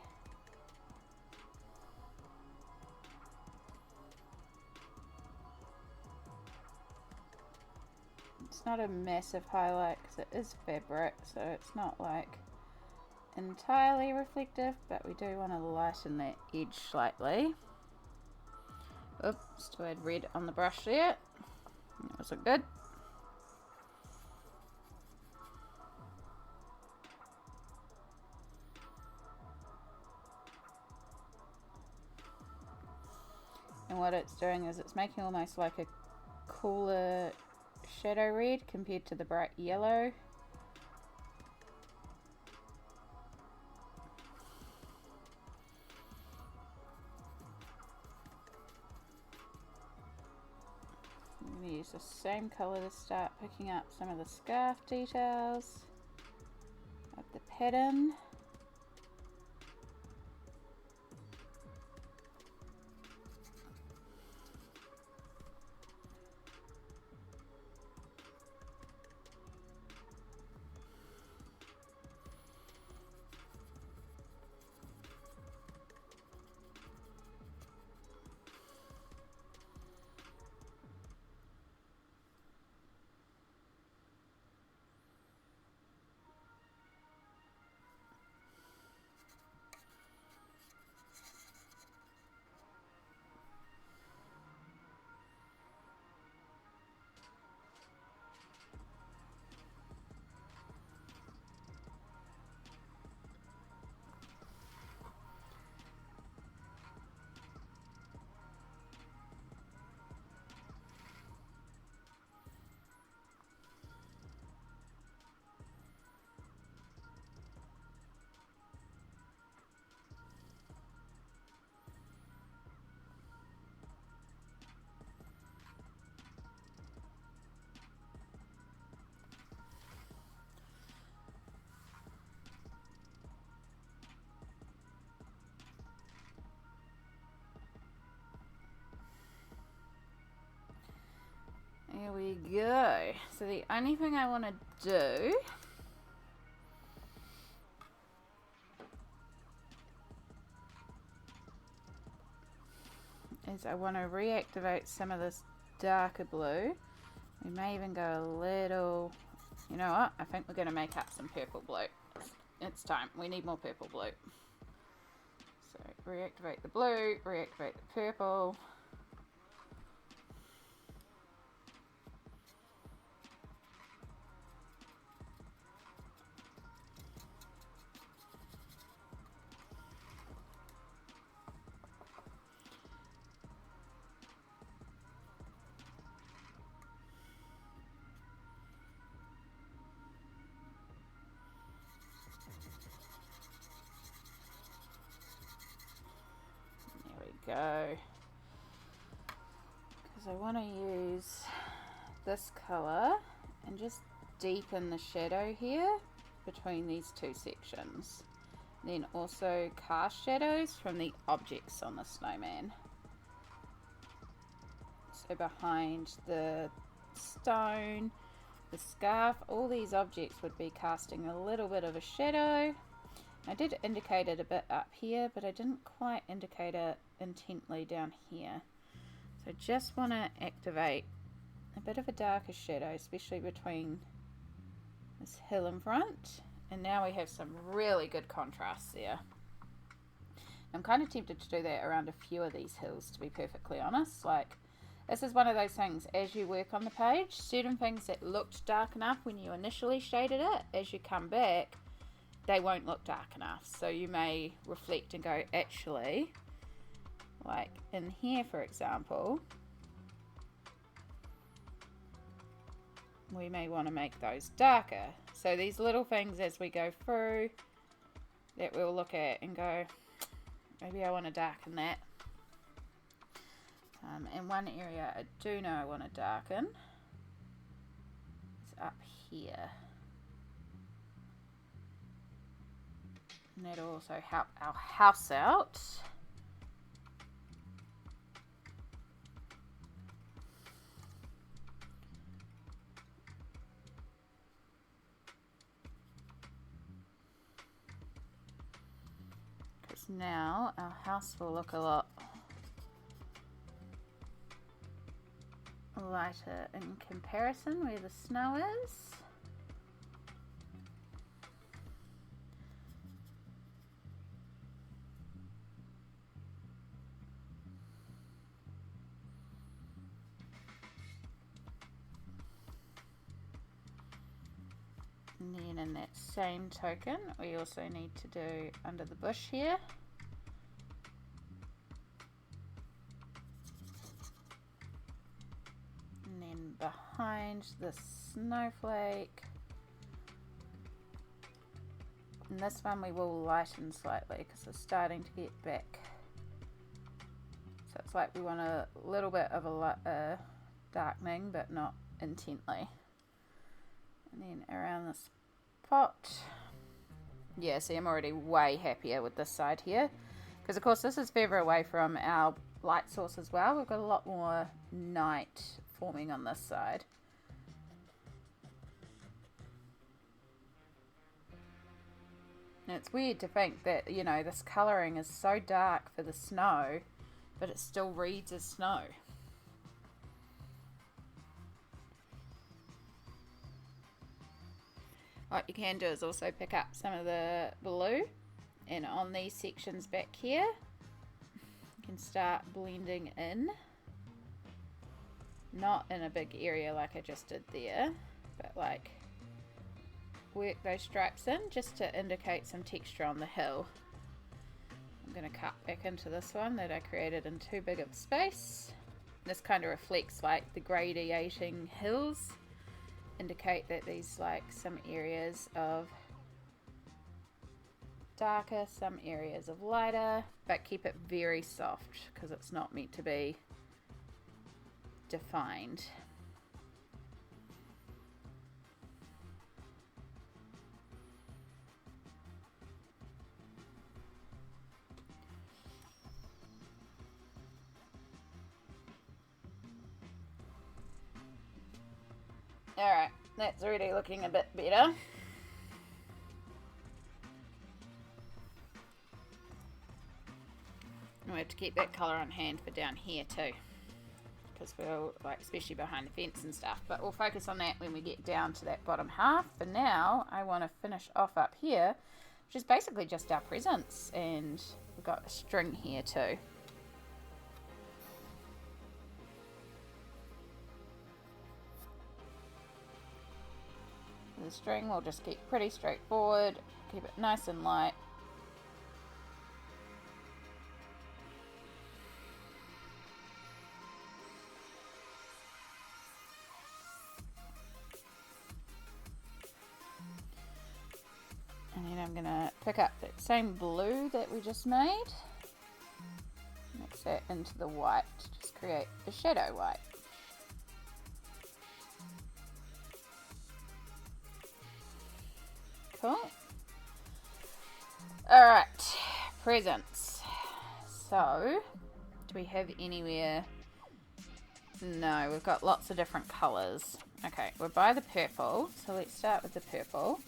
It's not a massive highlight because it is fabric, so it's not like entirely reflective, but we do want to lighten that edge slightly. Oops, to add red on the brush there. That wasn't good. And what it's doing is it's making almost like a cooler shadow red compared to the bright yellow. I'm going to use the same colour to start picking up some of the scarf details of the pattern. There we go. So the only thing I want to do is I want to reactivate some of this darker blue We may even go a little, you know what, I think we're going to make up some purple blue. It's time, we need more purple blue. So reactivate the blue, reactivate the purple. Go, because I want to use this colour and just deepen the shadow here between these two sections. Then also cast shadows from the objects on the snowman. So behind the stone, the scarf, all these objects would be casting a little bit of a shadow. I did indicate it a bit up here, but I didn't quite indicate it intently down here. So just want to activate a bit of a darker shadow, especially between this hill in front. And now we have some really good contrast there. I'm kind of tempted to do that around a few of these hills, to be perfectly honest. Like, this is one of those things, as you work on the page, certain things that looked dark enough when you initially shaded it, as you come back, they won't look dark enough. So you may reflect and go, actually, like in here, for example, we may want to make those darker. So these little things as we go through that we'll look at and go, maybe I want to darken that. And one area I do know I want to darken is up here. And that'll also help our house out. Because now our house will look a lot lighter in comparison where the snow is. And then in that same token, we also need to do under the bush here. And then behind the snowflake. And this one we will lighten slightly because it's starting to get back. So it's like we want a little bit of a darkening, but not intently. And then around the spot, yeah, see, I'm already way happier with this side here, because of course this is further away from our light source as well. We've got a lot more night forming on this side. And it's weird to think that, you know, this colouring is so dark for the snow, but it still reads as snow. What you can do is also pick up some of the blue, and on these sections back here you can start blending in, not in a big area like I just did there, but like work those stripes in just to indicate some texture on the hill. I'm going to cut back into this one that I created in too big of space. This kind of reflects like the gradiating hills, indicate that these like some areas of darker, some areas of lighter, but keep it very soft because it's not meant to be defined. Alright, that's already looking a bit better. We have to keep that colour on hand for down here too. because we'll, like, especially behind the fence and stuff, but we'll focus on that when we get down to that bottom half. For now, I want to finish off up here, which is basically just our presents, and we've got a string here too. The string will just keep pretty straightforward, keep it nice and light. And then I'm going to pick up that same blue that we just made, mix that into the white to just create a shadow white. Cool. Alright, presents. So, do we have anywhere? No, we've got lots of different colours. Okay, we're by the purple, so let's start with the purple.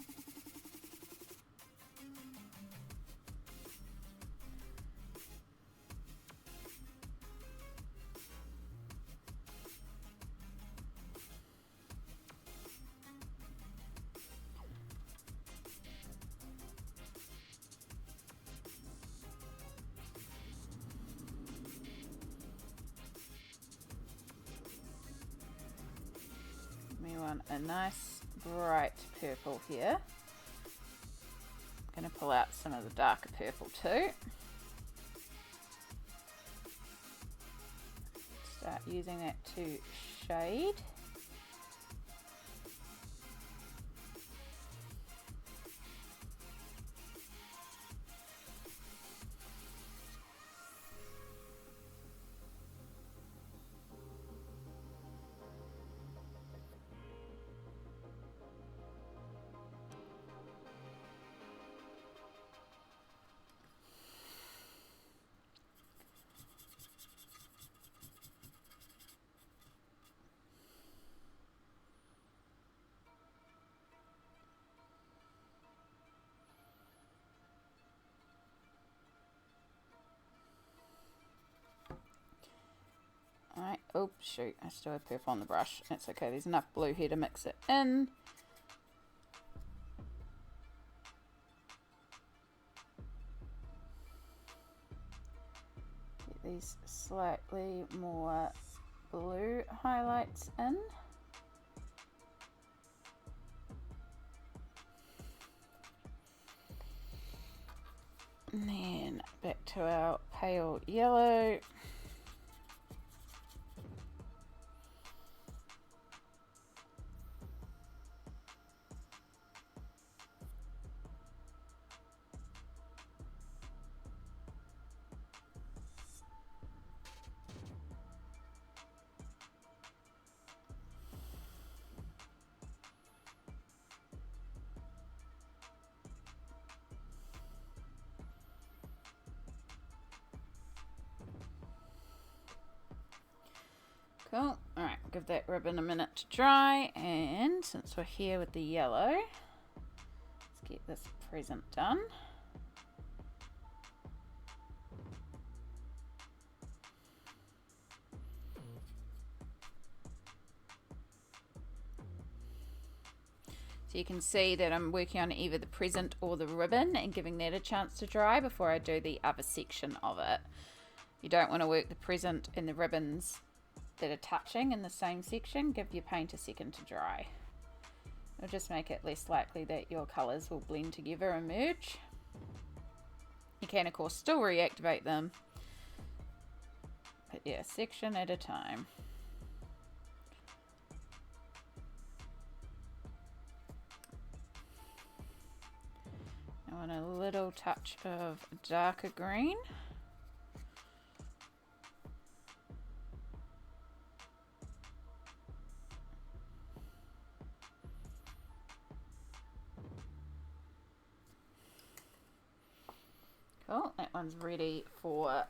We want a nice bright purple here. I'm going to pull out some of the darker purple too. Start using that to shade. Alright, oh shoot, I still have purple on the brush. That's okay, there's enough blue here to mix it in. Get these slightly more blue highlights in. And then back to our pale yellow. Cool. Alright, give that ribbon a minute to dry, and since we're here with the yellow, let's get this present done. So you can see that I'm working on either the present or the ribbon and giving that a chance to dry before I do the other section of it. You don't want to work the present and the ribbons that are touching in the same section. Give your paint a second to dry. It'll just make it less likely that your colours will blend together and merge. You can of course still reactivate them, but yeah, section at a time. I want a little touch of darker green. Cool, that one's ready for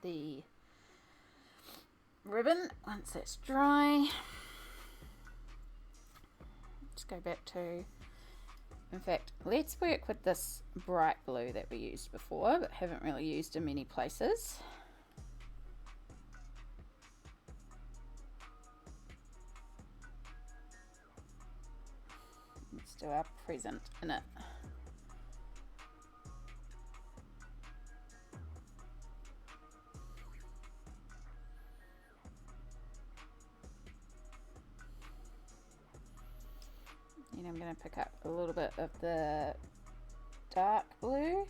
the ribbon. Once it's dry, let's go back to, in fact, let's work with this bright blue that we used before but haven't really used in many places. do our present in it. And I'm going to pick up a little bit of the dark blue.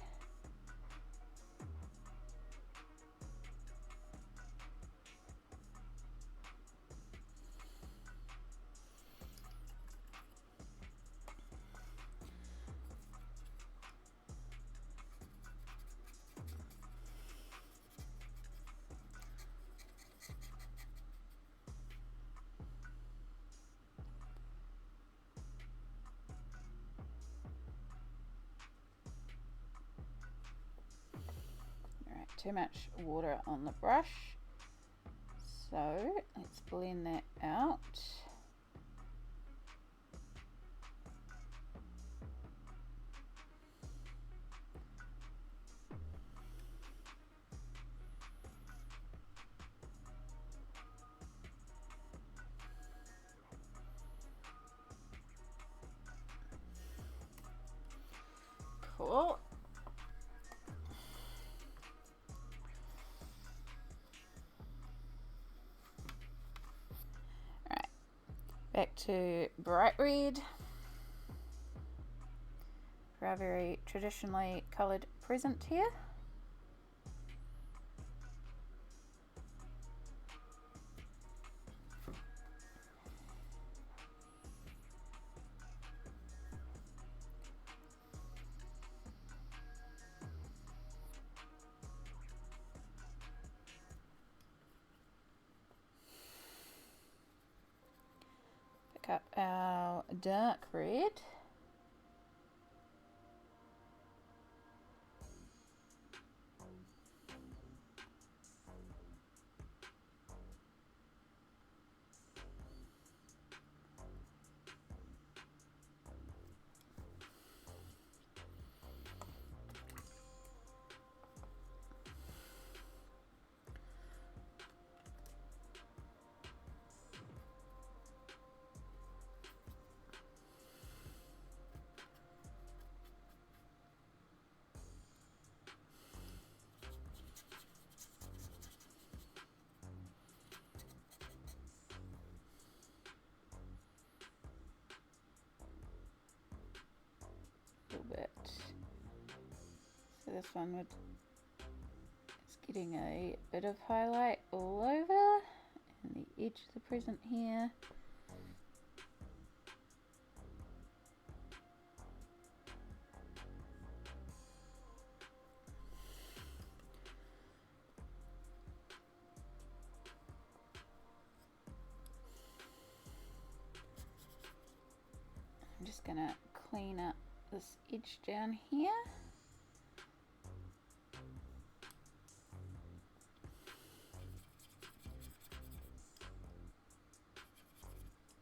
Too much water on the brush, so let's blend that out. Cool. Back to bright red for our very traditionally coloured present here. Up our dark red. Bit. So this one is getting a bit of highlight all over and the edge of the present here. I'm just gonna clean up this edge down here.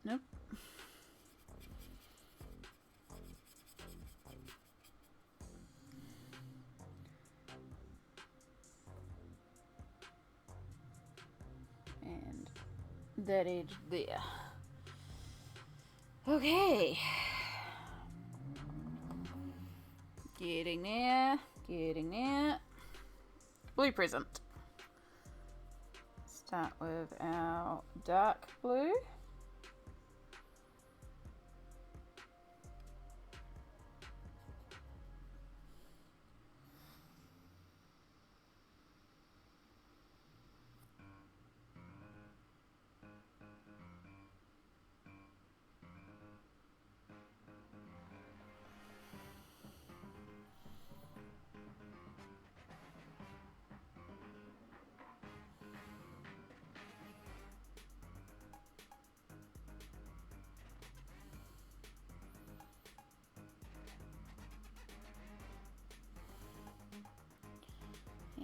Nope. And that edge there. Okay. Getting there, getting there. Blue present. Start with our dark blue.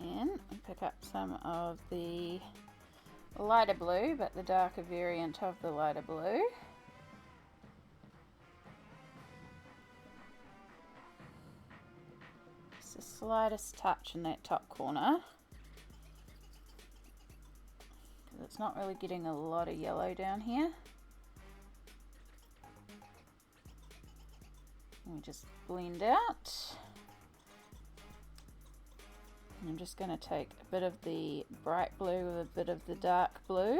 And pick up some of the lighter blue, but the darker variant of the lighter blue. Just the slightest touch in that top corner, because it's not really getting a lot of yellow down here. And we just blend out. And I'm just going to take a bit of the bright blue with a bit of the dark blue.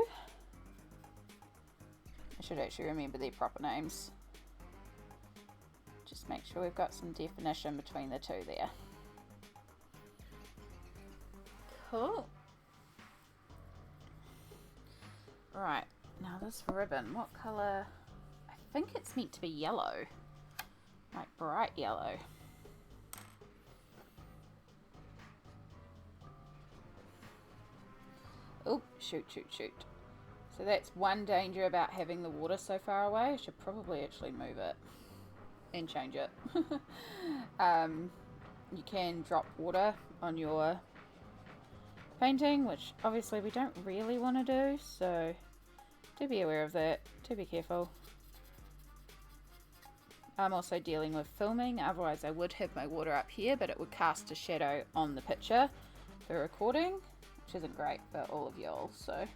I should actually remember their proper names. Just make sure we've got some definition between the two there. Cool. Right, now this ribbon, what colour? I think it's meant to be yellow, like bright yellow. Oh, shoot. So that's one danger about having the water so far away. I should probably actually move it and change it. You can drop water on your painting, which obviously we don't really want to do, so do be aware of that, do be careful. I'm also dealing with filming, otherwise I would have my water up here, but it would cast a shadow on the picture for recording, which isn't great for all of y'all, so.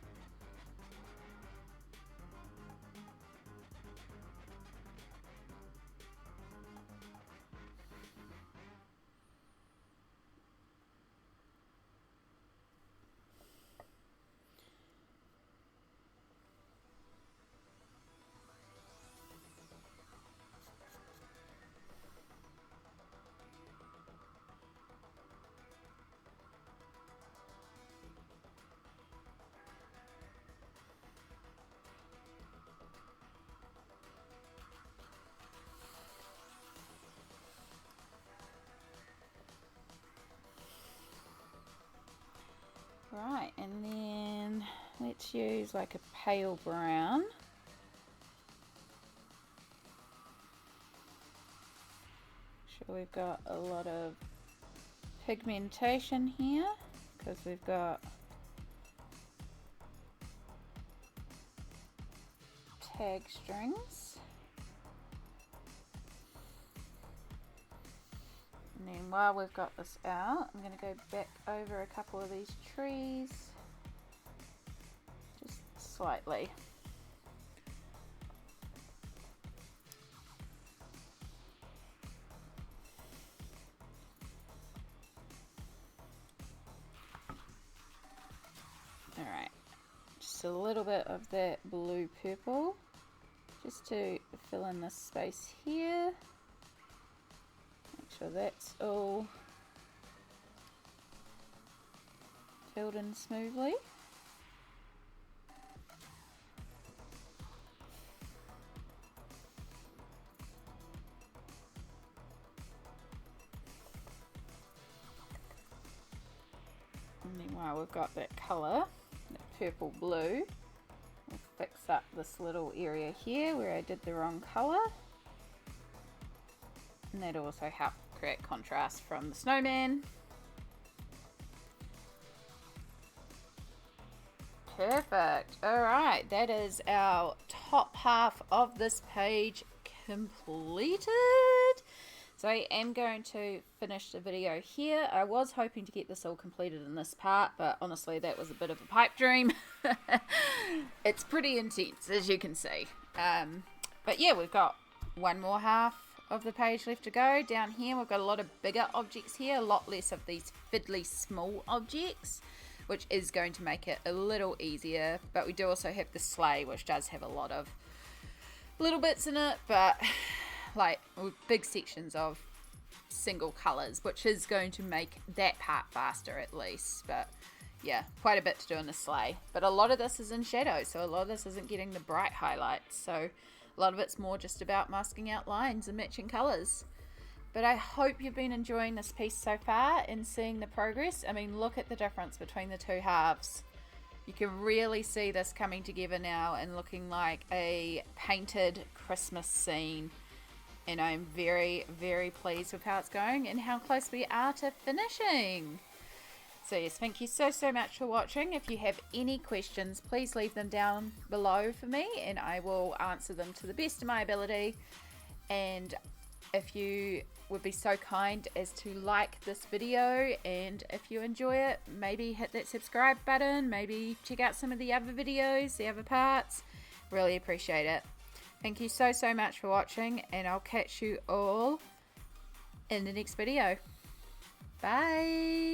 Right, and then let's use like a pale brown. Sure, we've got a lot of pigmentation here because we've got tag strings. And then while we've got this out, I'm going to go back over a couple of these trees, just slightly. Alright, just a little bit of that blue purple, just to fill in this space here. Make sure that's all filled in smoothly. And then while we've got that colour, that purple blue, we'll fix up this little area here where I did the wrong colour. And that'll also help create contrast from the snowman. Perfect. Alright, that is our top half of this page completed. So I am going to finish the video here. I was hoping to get this all completed in this part, but honestly that was a bit of a pipe dream. It's pretty intense, as you can see. But yeah, we've got one more half of the page left to go. Down here we've got a lot of bigger objects here, a lot less of these fiddly small objects, which is going to make it a little easier. But we do also have the sleigh, which does have a lot of little bits in it, but like big sections of single colors, which is going to make that part faster at least. But yeah, quite a bit to do in the sleigh, but a lot of this is in shadow, so a lot of this isn't getting the bright highlights, so a lot of it's more just about masking out lines and matching colors. But I hope you've been enjoying this piece so far and seeing the progress. I mean, look at the difference between the two halves. You can really see this coming together now and looking like a painted Christmas scene. And I'm very, very pleased with how it's going and how close we are to finishing. So yes, thank you so much for watching. If you have any questions, please leave them down below for me and I will answer them to the best of my ability. And if you would be so kind as to like this video, and if you enjoy it, maybe hit that subscribe button, maybe check out some of the other videos, the other parts. Really appreciate it. Thank you so much for watching, and I'll catch you all in the next video. Bye.